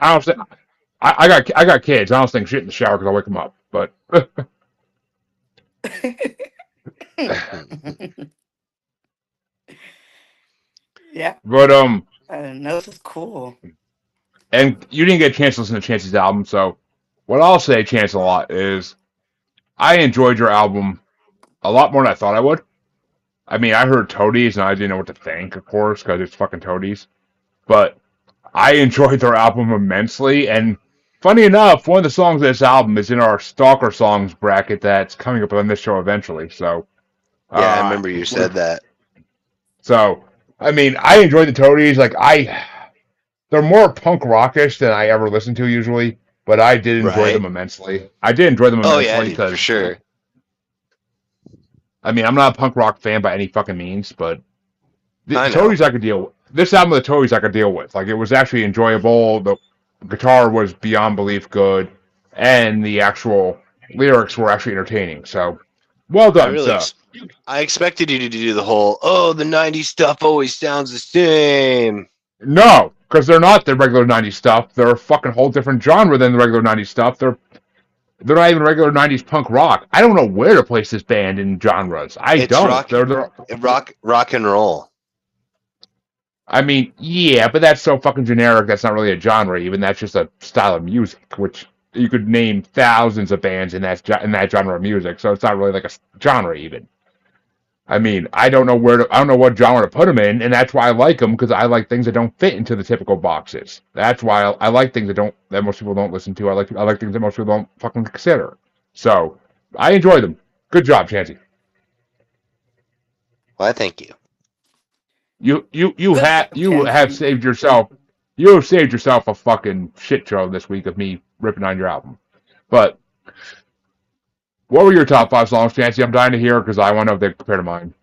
don't. I got kids. I don't think shit in the shower because I wake them up. But Yeah. but No, this is cool. and you didn't get a chance to listen to Chance's album, so what I'll say, Chance, a lot is I enjoyed your album a lot more than I thought I would. I mean, I heard Toadies and I didn't know what to think, of course, because it's fucking Toadies. But I enjoyed their album immensely, and funny enough, one of the songs of this album is in our Stalker songs bracket that's coming up on this show eventually. So, Yeah, I remember you said that. so I mean, I enjoyed the Toadies. They're more punk rockish than I ever listen to usually, but I did enjoy Right? them immensely. I did enjoy them Oh yeah, immensely dude, for because sure. I mean, I'm not a punk rock fan by any fucking means, but the I know. Toadies I could deal with. This album of the Toadies I could deal with. Like, it was actually enjoyable. The guitar was beyond belief good, and the actual lyrics were actually entertaining. So, well I done, really, sir. I expected you to do the whole, oh, the '90s stuff always sounds the same. No, because they're not the regular '90s stuff. They're a fucking whole different genre than the regular '90s stuff. They're not even regular '90s punk rock. I don't know where to place this band in genres. I It's don't. They're rock and roll. I mean, yeah, but that's so fucking generic. That's not really a genre. Even that's just a style of music, which you could name thousands of bands in that genre of music. So it's not really like a genre even. I mean, I don't know what genre to put them in, and that's why I like them because I like things that don't fit into the typical boxes. That's why I like things that most people don't listen to. I like things that most people don't fucking consider. So I enjoy them. Good job, Chancy. Why, thank you. Good job, You have Chancy. saved yourself. You have saved yourself a fucking shit show this week of me ripping on your album. But what were your top 5 songs, Chancy? I'm dying to hear because I want to know if they compare to mine.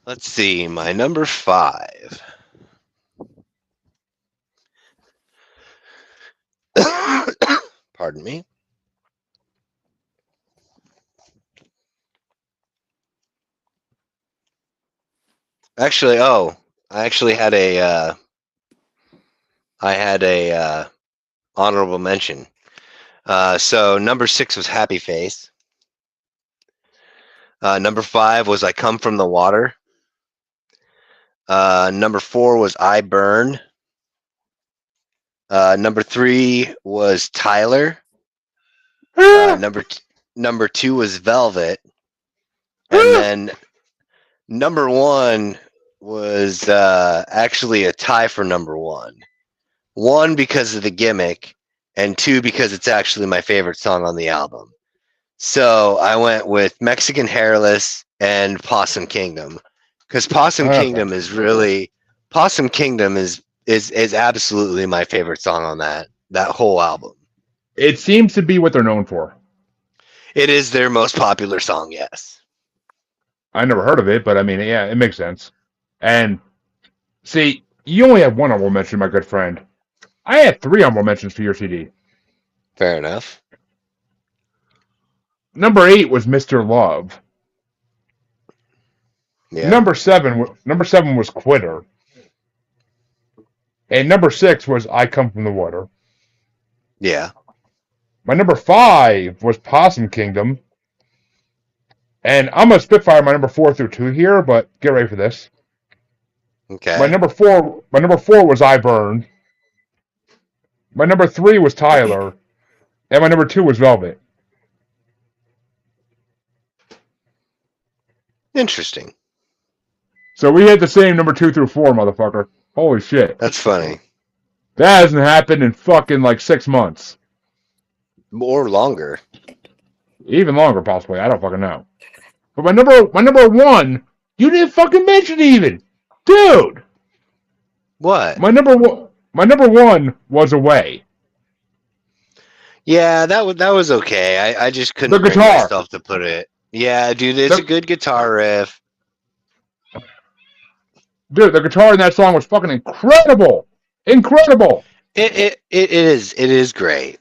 Let's see, my number 5. Pardon me. Actually, I actually had a honorable mention. So number 6 was Happy Face. Number 5 was I Come From the Water. Number 4 was I Burn. Number 3 was Tyler. Number 2 was Velvet. And then number 1 was actually a tie for number 1. 1 because of the gimmick, and 2 because it's actually my favorite song on the album. So I went with Mexican Hairless and Possum Kingdom, because Possum Kingdom is absolutely my favorite song on that whole album. It seems to be what they're known for. It is their most popular song, yes. I never heard of it, but I mean, yeah, it makes sense. And see, you only have one honorable mention, my good friend. I had 3 honorable mentions for your CD. Fair enough. Number 8 was Mr. Love. Yeah. Number 7 was Quitter. And number 6 was I Come From the Water. Yeah. My number 5 was Possum Kingdom. And I'm going to spitfire my number 4 through 2 here, but get ready for this. Okay. My number 4 was I Burn. My number 3 was Tyler. And my number 2 was Velvet. Interesting. So we had the same number 2 through 4, motherfucker. Holy shit. That's funny. That hasn't happened in fucking like 6 months. Or longer. Even longer, possibly. I don't fucking know. But my number one, you didn't fucking mention even, dude. What? My number one was Away. Yeah, that was okay. I just The couldn't bring guitar. myself to put it. Yeah, dude, it's a good guitar riff. Dude, the guitar in that song was fucking incredible. Incredible. It is great.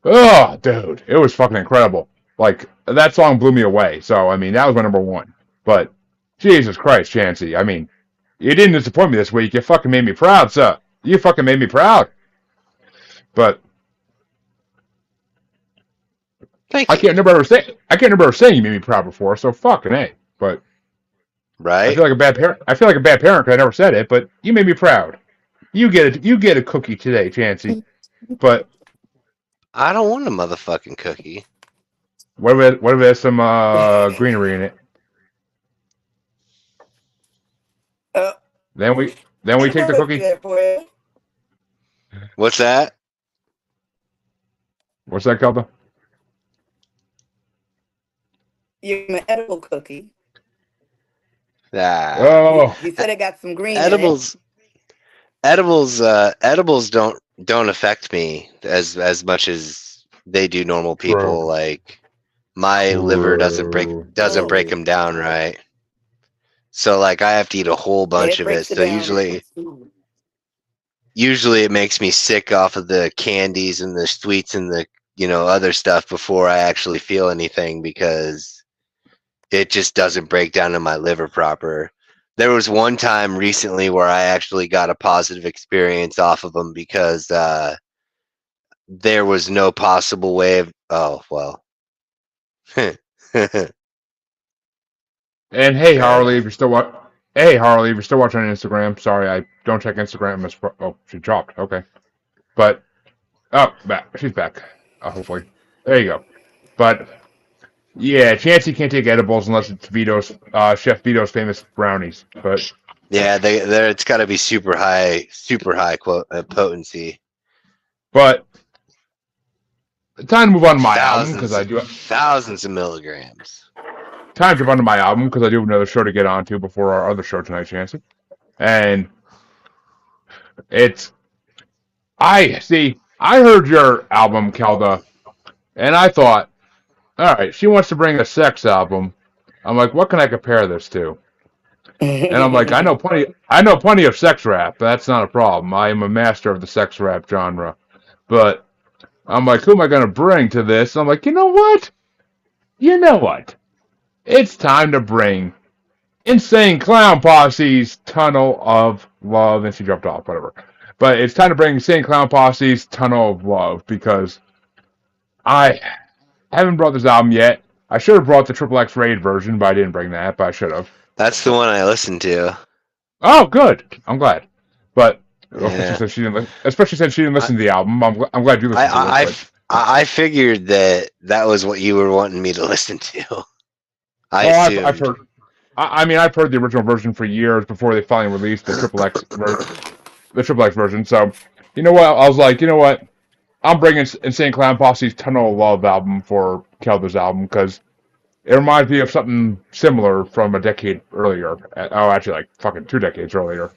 Oh, dude, it was fucking incredible. Like, that song blew me away. So, I mean, that was my number one. But, Jesus Christ, Chancy. I mean, you didn't disappoint me this week. You fucking made me proud, sir. You fucking made me proud. But Thank I you. can't remember ever saying you made me proud before. So fucking A. But I Right? feel like a bad parent. I feel like a bad parent because I never said it. But you made me proud. You get a cookie today, Chancy. But I don't want a motherfucking cookie. what if there's some greenery in it? Then we take the cookie. What's that? What's that, Kelda? You're an edible cookie. Ah. Oh, You said it got some green. Edibles don't affect me as much as they do normal people. Bro. Like my liver doesn't break them down right. So like I have to eat a whole bunch of it. So usually it makes me sick off of the candies and the sweets and the other stuff before I actually feel anything because it just doesn't break down in my liver proper. There was one time recently where I actually got a positive experience off of them because there was no possible way of. Oh well. and hey Harley, if you're still watching on Instagram, sorry I don't check Instagram. Oh, she dropped. Okay, but back. She's back. Hopefully, there you go. But yeah, Chancy can't take edibles unless it's Chef Vito's famous brownies. But yeah, it's got to be super high potency. But time to move on to my album because I do thousands of milligrams. Time to move on to my album because I do have another show to get on to before our other show tonight, Chancy. And I heard your album, Kelda, and I thought, all right, she wants to bring a sex album. I'm like, what can I compare this to? And I'm like, I know plenty of sex rap. That's not a problem. I am a master of the sex rap genre. But I'm like, who am I going to bring to this? I'm like, you know what? It's time to bring Insane Clown Posse's Tunnel of Love. And she dropped off, whatever. But it's time to bring Insane Clown Posse's Tunnel of Love because I haven't brought this album yet. I should have brought the XXX Raid version, but I didn't bring that, but I should have. That's the one I listened to. Oh, good. I'm glad. But yeah. especially since she didn't listen to the album, I'm glad you listened to it. I figured that was what you were wanting me to listen to. I've heard. I've heard the original version for years before they finally released the XXX version. So, you know what? I was like, you know what? I'm bringing Insane Clown Posse's Tunnel of Love album for Kelda's album because it reminds me of something similar from a decade earlier. Actually, like fucking 2 decades earlier.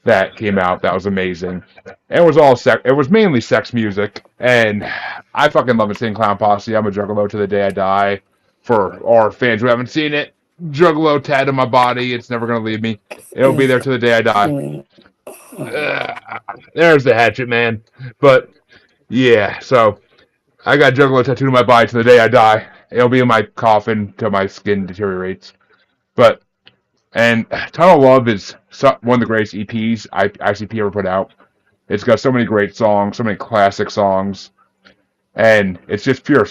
That came out. That was amazing. It was all sex. It was mainly sex music, and I fucking love Insane Clown Posse. I'm a juggalo to the day I die. For our fans who haven't seen it, juggalo tat on my body. It's never gonna leave me. It'll be there to the day I die. There's the hatchet, man. But yeah, so I got juggalo tattooed on my body to the day I die. It'll be in my coffin till my skin deteriorates. And Tunnel of Love is one of the greatest EPs ICP ever put out. It's got so many great songs, so many classic songs, and it's just pure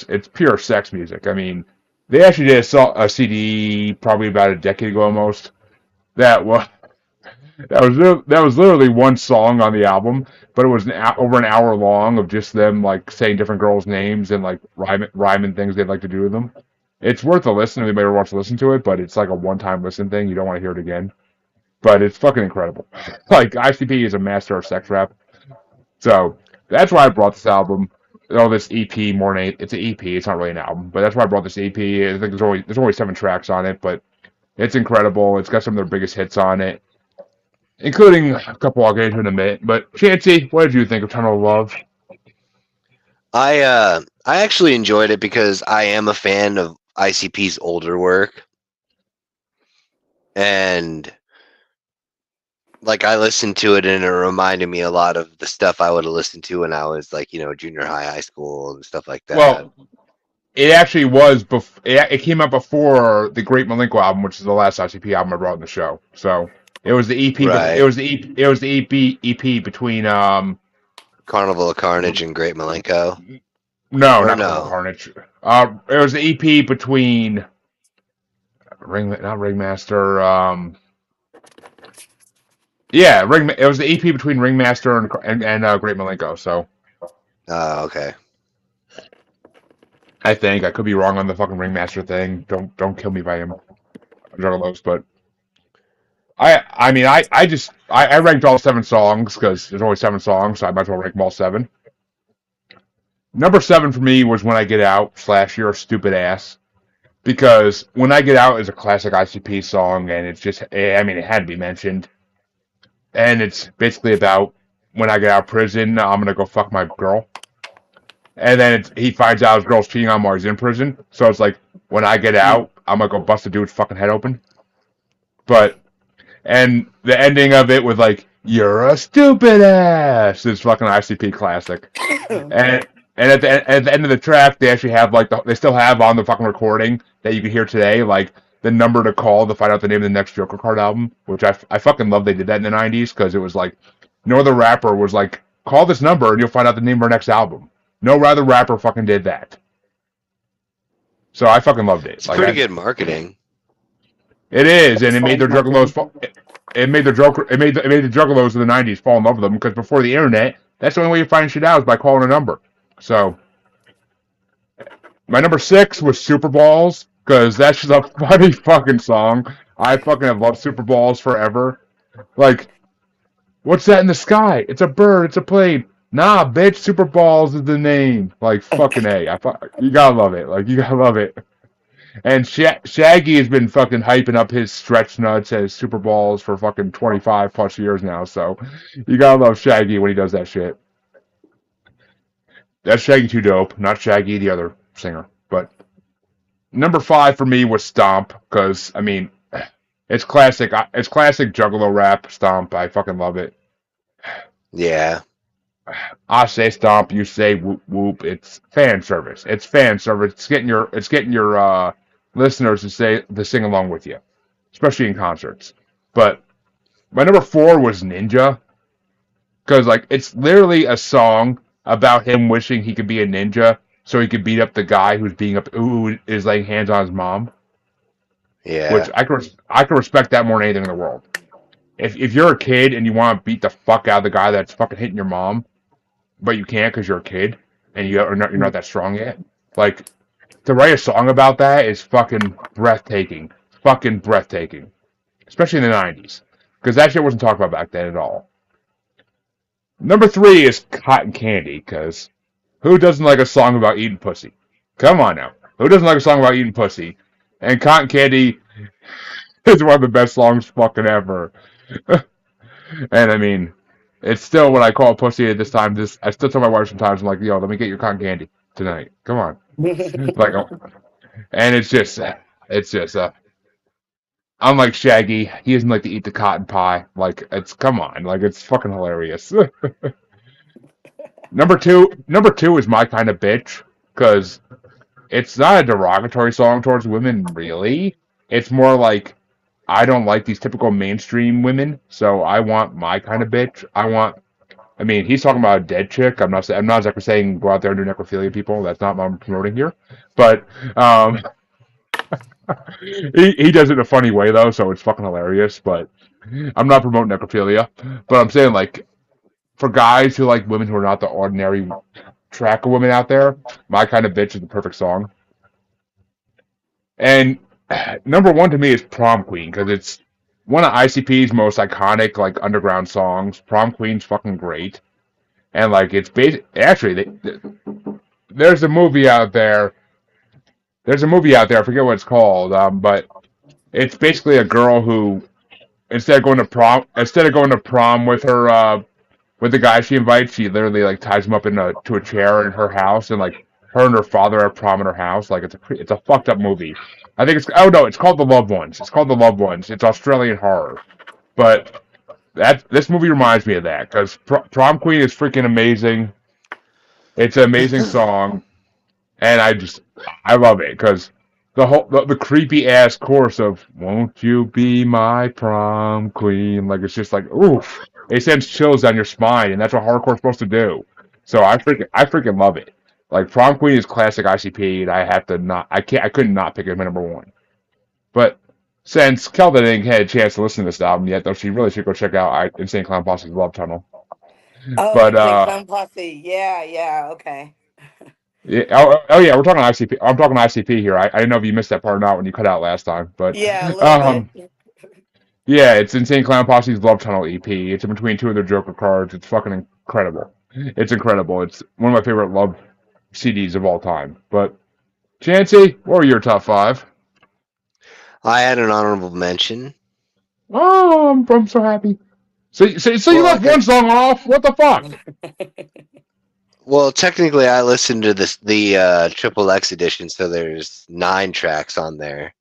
sex music. I mean, they actually did a CD probably about a decade ago almost. That was literally one song on the album, but it was over an hour long of just them like saying different girls' names and like rhyming things they'd like to do with them. It's worth a listen if anybody ever wants to listen to it, but it's like a one-time listen thing. You don't want to hear it again. But it's fucking incredible. Like, ICP is a master of sex rap. So, that's why I brought this album. this EP more than it's an EP. It's not really an album, but that's why I brought this EP. I think there's only 7 tracks on it, but it's incredible. It's got some of their biggest hits on it, including a couple I'll get into in a minute. But Chancy, what did you think of Tunnel of Love? I actually enjoyed it because I am a fan of ICP's older work, and like I listened to it and it reminded me a lot of the stuff I would have listened to when I was like, junior high school and stuff like that. Well, it actually was. It came out before the Great Malenko album, which is the last ICP album I brought on the show. So it was the EP. Right. It was the EP between Carnival of Carnage and Great Malenko. No, not Carnival of Carnage. It was the EP between not Ringmaster. Yeah, it was the EP between Ringmaster and Great Malenko. So. Okay. I think I could be wrong on the fucking Ringmaster thing. Don't kill me by him, Juggalos. But I mean I ranked all 7 songs because there's only 7 songs, so I might as well rank them all 7. Number 7 for me was When I Get Out / You're a Stupid Ass, because When I Get Out is a classic ICP song, and it's just it had to be mentioned, and it's basically about when I get out of prison, I'm gonna go fuck my girl. And then he finds out his girl's cheating on him while he's in prison. So it's like, when I get out, I'm going to go bust a dude's fucking head open. And the ending of it with like, you're a stupid ass, is fucking ICP classic. and at the end of the track, they actually have they still have on the fucking recording that you can hear today, like the number to call to find out the name of the next Joker Card album, which I fucking love they did that in the 90s, because it was like, no other rapper was like, call this number and you'll find out the name of our next album. No other rapper fucking did that. So I fucking loved it. It's pretty good marketing. It is, and it made their juggalos. It made the juggalos of the '90s fall in love with them, because before the internet, that's the only way you find shit out is by calling a number. So my number 6 was Super Balls, because that's just a funny fucking song. I fucking have loved Super Balls forever. Like, what's that in the sky? It's a bird. It's a plane. Nah, bitch, Super Balls is the name. Like, fucking A. You gotta love it. Like, you gotta love it. And Shaggy has been fucking hyping up his stretch nuts as Super Balls for fucking 25 plus years now, so you gotta love Shaggy when he does that shit. That's Shaggy 2 Dope, not Shaggy, the other singer. But number 5 for me was Stomp, because, it's classic Juggalo rap, Stomp. I fucking love it. Yeah. I say stomp, you say whoop whoop. It's fan service. It's fan service. It's getting your listeners to sing along with you, especially in concerts. But my number 4 was Ninja, because it's literally a song about him wishing he could be a ninja so he could beat up the guy who is laying hands on his mom. Yeah. Which I can respect that more than anything in the world. If you're a kid and you want to beat the fuck out of the guy that's fucking hitting your mom, but you can't because you're a kid and you're not that strong yet, to write a song about that is fucking breathtaking. Fucking breathtaking. Especially in the 90s. Because that shit wasn't talked about back then at all. Number 3 is Cotton Candy, because who doesn't like a song about eating pussy? Come on now. Who doesn't like a song about eating pussy? And Cotton Candy is one of the best songs fucking ever. And it's still, when I call pussy at this time, I still tell my wife sometimes, I'm like, yo, let me get your cotton candy tonight. Come on. And it's just, unlike Shaggy, he doesn't like to eat the cotton pie. Come on. It's fucking hilarious. Number two is My Kind of Bitch, because it's not a derogatory song towards women, really. It's more like, I don't like these typical mainstream women, so I want my kind of bitch. He's talking about a dead chick. I'm not exactly saying go out there and do necrophilia, people. That's not what I'm promoting here. But he does it in a funny way, though, so it's fucking hilarious. But I'm not promoting necrophilia. But I'm saying, for guys who like women who are not the ordinary track of women out there, My Kind of Bitch is the perfect song. And number 1 to me is Prom Queen, because it's one of ICP's most iconic underground songs. Prom Queen's fucking great, and it's basic. Actually, there's a movie out there. There's a movie out there. I forget what it's called. But it's basically a girl who instead of going to prom with her with the guy she invites, she literally like ties him up to a chair in her house, and like her and her father have prom in her house. Like it's a fucked up movie. I think it's called The Loved Ones. It's called The Loved Ones. It's Australian horror, but this movie reminds me of that because Prom Queen is freaking amazing. It's an amazing song, and I love it because the creepy ass chorus of "Won't you be my prom queen?" Like it's just like oof, it sends chills down your spine, and that's what hardcore's supposed to do. So I freaking love it. Like Prom Queen is classic ICP, and I couldn't not pick it as my number one. But since Kelda didn't had a chance to listen to this album yet, though, she really should go check out Insane Clown Posse's Love Tunnel. Oh, But Insane Clown Posse. Yeah, okay. yeah, yeah, we're talking ICP. I'm talking ICP here. I didn't know if you missed that part or not when you cut out last time, but Yeah, a little bit. yeah, it's Insane Clown Posse's Love Tunnel EP. It's in between two of their Joker cards. It's fucking incredible. It's incredible. It's one of my favorite love CDs of all time. But Chancy, what were your top five? I had an honorable mention. Oh, I'm so happy. So you left one song off? What the fuck? Well, technically, I listened to the Triple X edition, so there's 9 tracks on there.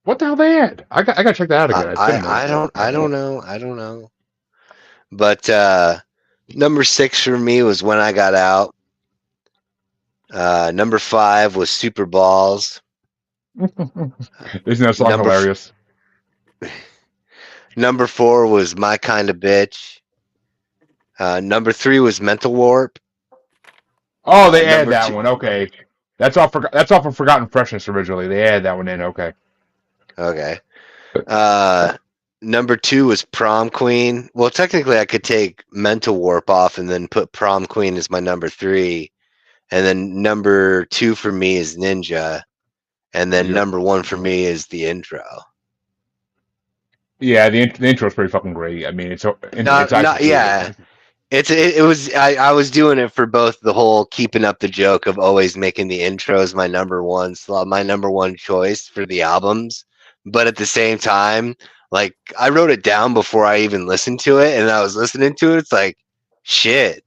What the hell they had? I got to check that out again. I don't know. But number 6 for me was When I Got Out. Number 5 was Super Balls. Isn't that song hilarious? Number 4 was My Kind of Bitch. Number 3 was Mental Warp. Oh, they added that one. Okay, that's off for Forgotten Freshness originally. They added that one in. Okay. Number 2 was Prom Queen. Well, technically, I could take Mental Warp off and then put Prom Queen as my number 3, and then number 2 for me is Ninja, and then number 1 for me is the intro. Yeah, the intro is pretty fucking great. I mean, I was doing it for both the whole keeping up the joke of always making the intros my number one choice for the albums, but at the same time, like I wrote it down before I even listened to it, and I was listening to it. It's like, shit,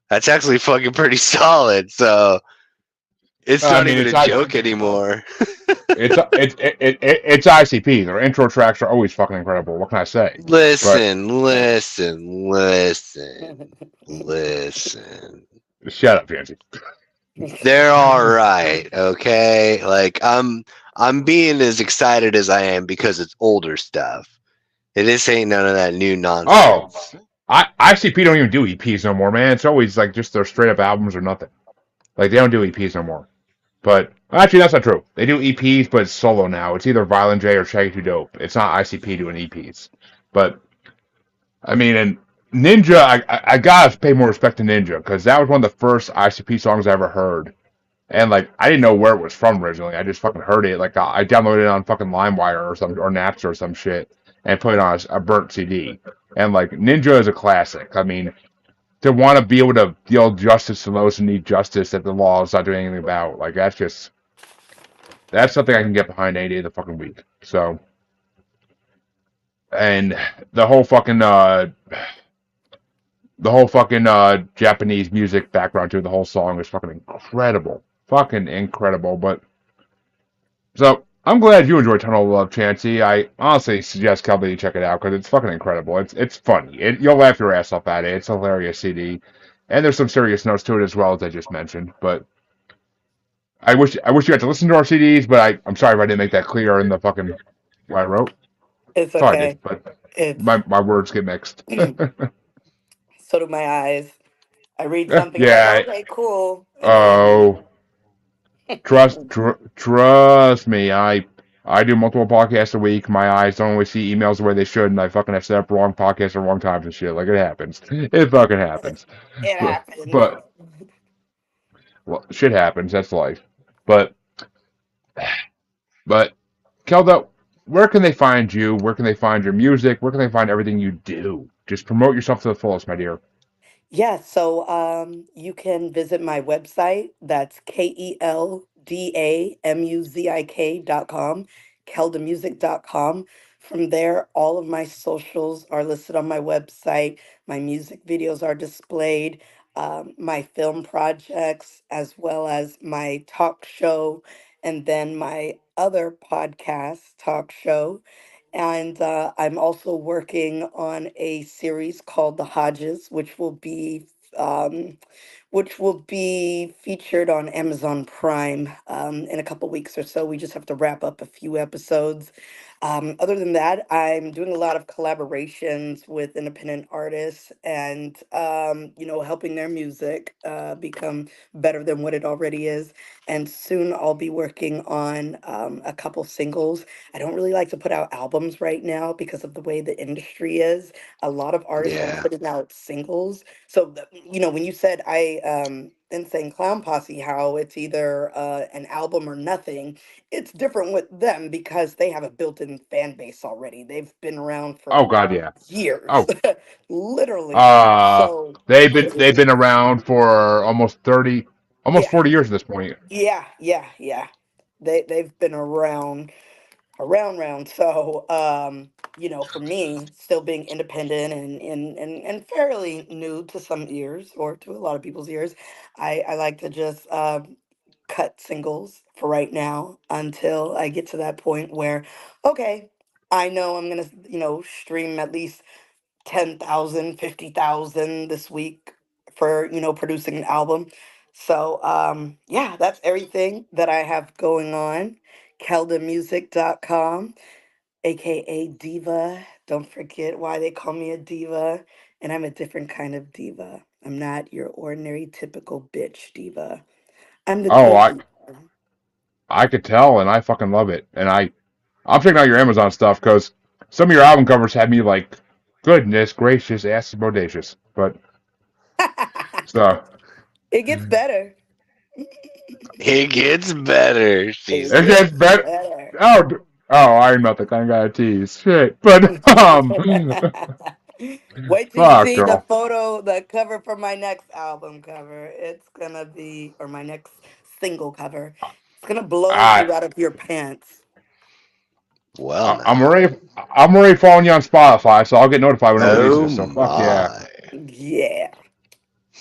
that's actually fucking pretty solid. So it's not even a joke anymore. It's ICP. Their intro tracks are always fucking incredible. What can I say? Listen. Shut up, Chancy. They're all right, okay? Like I'm being as excited as I am because it's older stuff. This ain't none of that new nonsense. Oh, ICP don't even do EPs no more, man. It's always like just their straight up albums or nothing. Like they don't do EPs no more. But actually, that's not true. They do EPs, but it's solo now. It's either Violent J or Shaggy 2 Dope. It's not ICP doing EPs. But I mean, and Ninja, I gotta pay more respect to Ninja because that was one of the first ICP songs I ever heard. And like, I didn't know where it was from originally. I just fucking heard it. Like, I downloaded it on fucking LimeWire or Napster or some shit, and put it on a burnt CD. And like, Ninja is a classic. I mean, to want to be able to deal justice to those who need justice that the law is not doing anything about, like that's something I can get behind any day of the fucking week. So, and the whole fucking Japanese music background to the whole song is fucking incredible. Fucking incredible. But so I'm glad you enjoyed Tunnel of Love, Chancy. I honestly suggest Kelda you check it out because it's fucking incredible. It's funny. You'll laugh your ass off at it. It's a hilarious CD, and there's some serious notes to it as well, as I just mentioned. But I wish you had to listen to our CDs, but I'm sorry if I didn't make that clear in the fucking what I wrote. It's okay. Sorry, but my words get mixed. So do my eyes. I read something. Yeah. Like, okay, cool. Oh. Trust me. I do multiple podcasts a week. My eyes don't always see emails the way they should, and I fucking have set up wrong podcasts at wrong times and shit. Like it happens. It fucking happens. It happens. But well, shit happens. That's life. But Kelda, where can they find you? Where can they find your music? Where can they find everything you do? Just promote yourself to the fullest, my dear. Yeah, so you can visit my website. That's KELDAMUZIK.com, keldamuzik.com. From there, all of my socials are listed on my website. My music videos are displayed, my film projects, as well as my talk show, and then my other podcast talk show. And I'm also working on a series called The Hodges, um, which will be featured on Amazon Prime in a couple weeks or so. We just have to wrap up a few episodes. Other than that, I'm doing a lot of collaborations with independent artists and, helping their music become better than what it already is. And soon I'll be working on a couple singles. I don't really like to put out albums right now because of the way the industry is. A lot of artists are Yeah. putting out singles. So, when you said Insane Clown Posse, how it's either an album or nothing, it's different with them because they have a built-in fan base already. They've been around Oh for God, yeah. years, Oh, literally. uh, So, they've been around for almost yeah, 40 years at this point. yeah. They've been around. So, for me, still being independent and fairly new to some ears or to a lot of people's ears, I like to just cut singles for right now until I get to that point where, okay, I know I'm gonna, stream at least 10,000, 50,000 this week for, producing an album. So, yeah, that's everything that I have going on. Keldamuzik.com, a.k.a. Diva. Don't forget why they call me a diva. And I'm a different kind of diva. I'm not your ordinary, typical bitch diva. I'm the Oh, cool I diva. I could tell, and I fucking love it. And I'm checking out your Amazon stuff because some of your album covers had me like, goodness gracious, ass is bodacious. But so It gets better. It gets better, she It it gets says. gets better. better. I'm not the kind of guy to tease shit. But Wait till you fuck, see the girl. photo, the cover for my next album cover. It's gonna be, or my next single cover. It's gonna blow I you out of your pants. Well, I- I'm now. already I'm already following you on Spotify, so I'll get notified when it Oh releases. So fuck yeah. my. Yeah.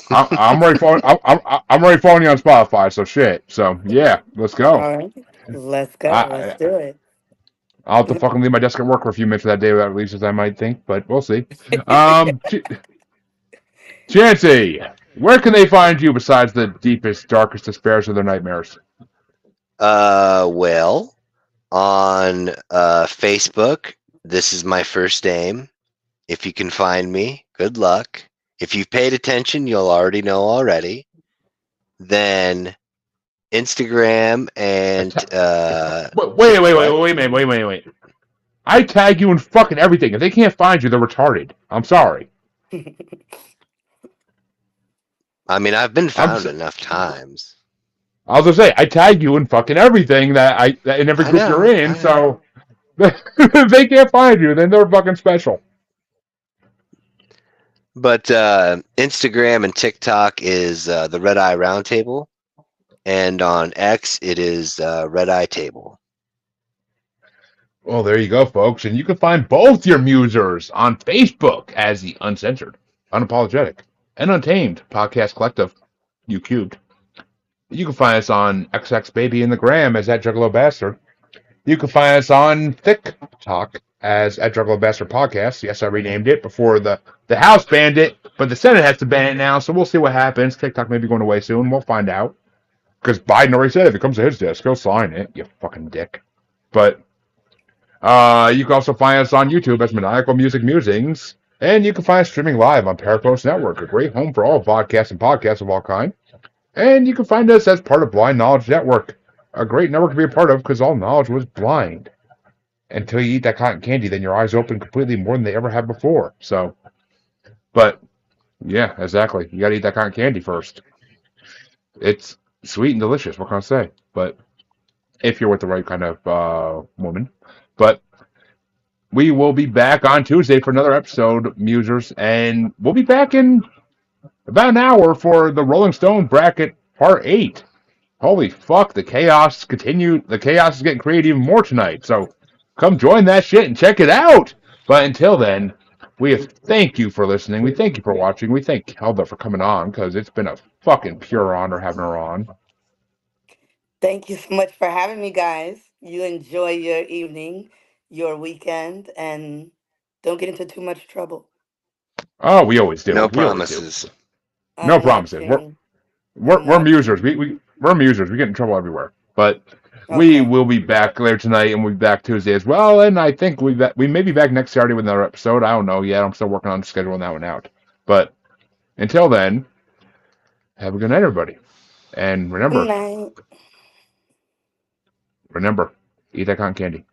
I'm already following. I'm already following you on Spotify. So shit. So yeah, let's go. All right. Let's go. Let's I do it. I'll have to fucking leave my desk at work for a few minutes for that day that releases. I might think, but we'll see. Um, Chancy, where can they find you besides the deepest, darkest despairs of their nightmares? Well, on Facebook, this is my first name. If you can find me, good luck. If you've paid attention, you'll already know already. Then Instagram and what? Wait. I tag you in fucking everything. If they can't find you, they're retarded. I'm sorry. I mean, I've been I'm. found enough times. I was gonna say I tag you in fucking everything that in every I group you're know, in. I know. So if they can't find you, then they're fucking special. But Instagram and TikTok is the Red Eye Roundtable, and on X it is Red Eye Table. Well, there you go, folks. And you can find both your musers on Facebook as the Uncensored, Unapologetic, and Untamed Podcast Collective, U Cubed. You can find us on XX Baby in the Gram as that Juggalo Bastard. You can find us on TikTok as at Juggalo Bastard Podcast. Yes, I renamed it before the House banned it, but the Senate has to ban it now, so we'll see what happens. TikTok may be going away soon. We'll find out. Because Biden already said if it comes to his desk, he'll sign it, you fucking dick. But you can also find us on YouTube as Maniacal Music Musings. And you can find us streaming live on Parapost Network, a great home for all podcasts and podcasts of all kind. And you can find us as part of Blind Knowledge Network, a great network to be a part of because all knowledge was blind. Until you eat that cotton candy, then your eyes open completely more than they ever have before. So, but yeah, exactly. You got to eat that cotton candy first. It's sweet and delicious. What can I say? But if you're with the right kind of woman. But we will be back on Tuesday for another episode, Musers, and we'll be back in about an hour for the Rolling Stone bracket part 8. Holy fuck, the chaos is getting created even more tonight. So come join that shit and check it out. But until then, thank you for listening. We thank you for watching. We thank Kelda for coming on because it's been a fucking pure honor having her on. Thank you so much for having me, guys. You enjoy your evening, your weekend, and don't get into too much trouble. Oh, we always do. No We always do. promises. No I'm not promises. sharing. We're musers. We're musers. We get in trouble everywhere. But we Okay. will be back later tonight, and we'll be back Tuesday as well. And I think we may be back next Saturday with another episode. I don't know yet. I'm still working on scheduling that one out. But until then, have a good night, everybody. And Good night. remember, eat that cotton candy.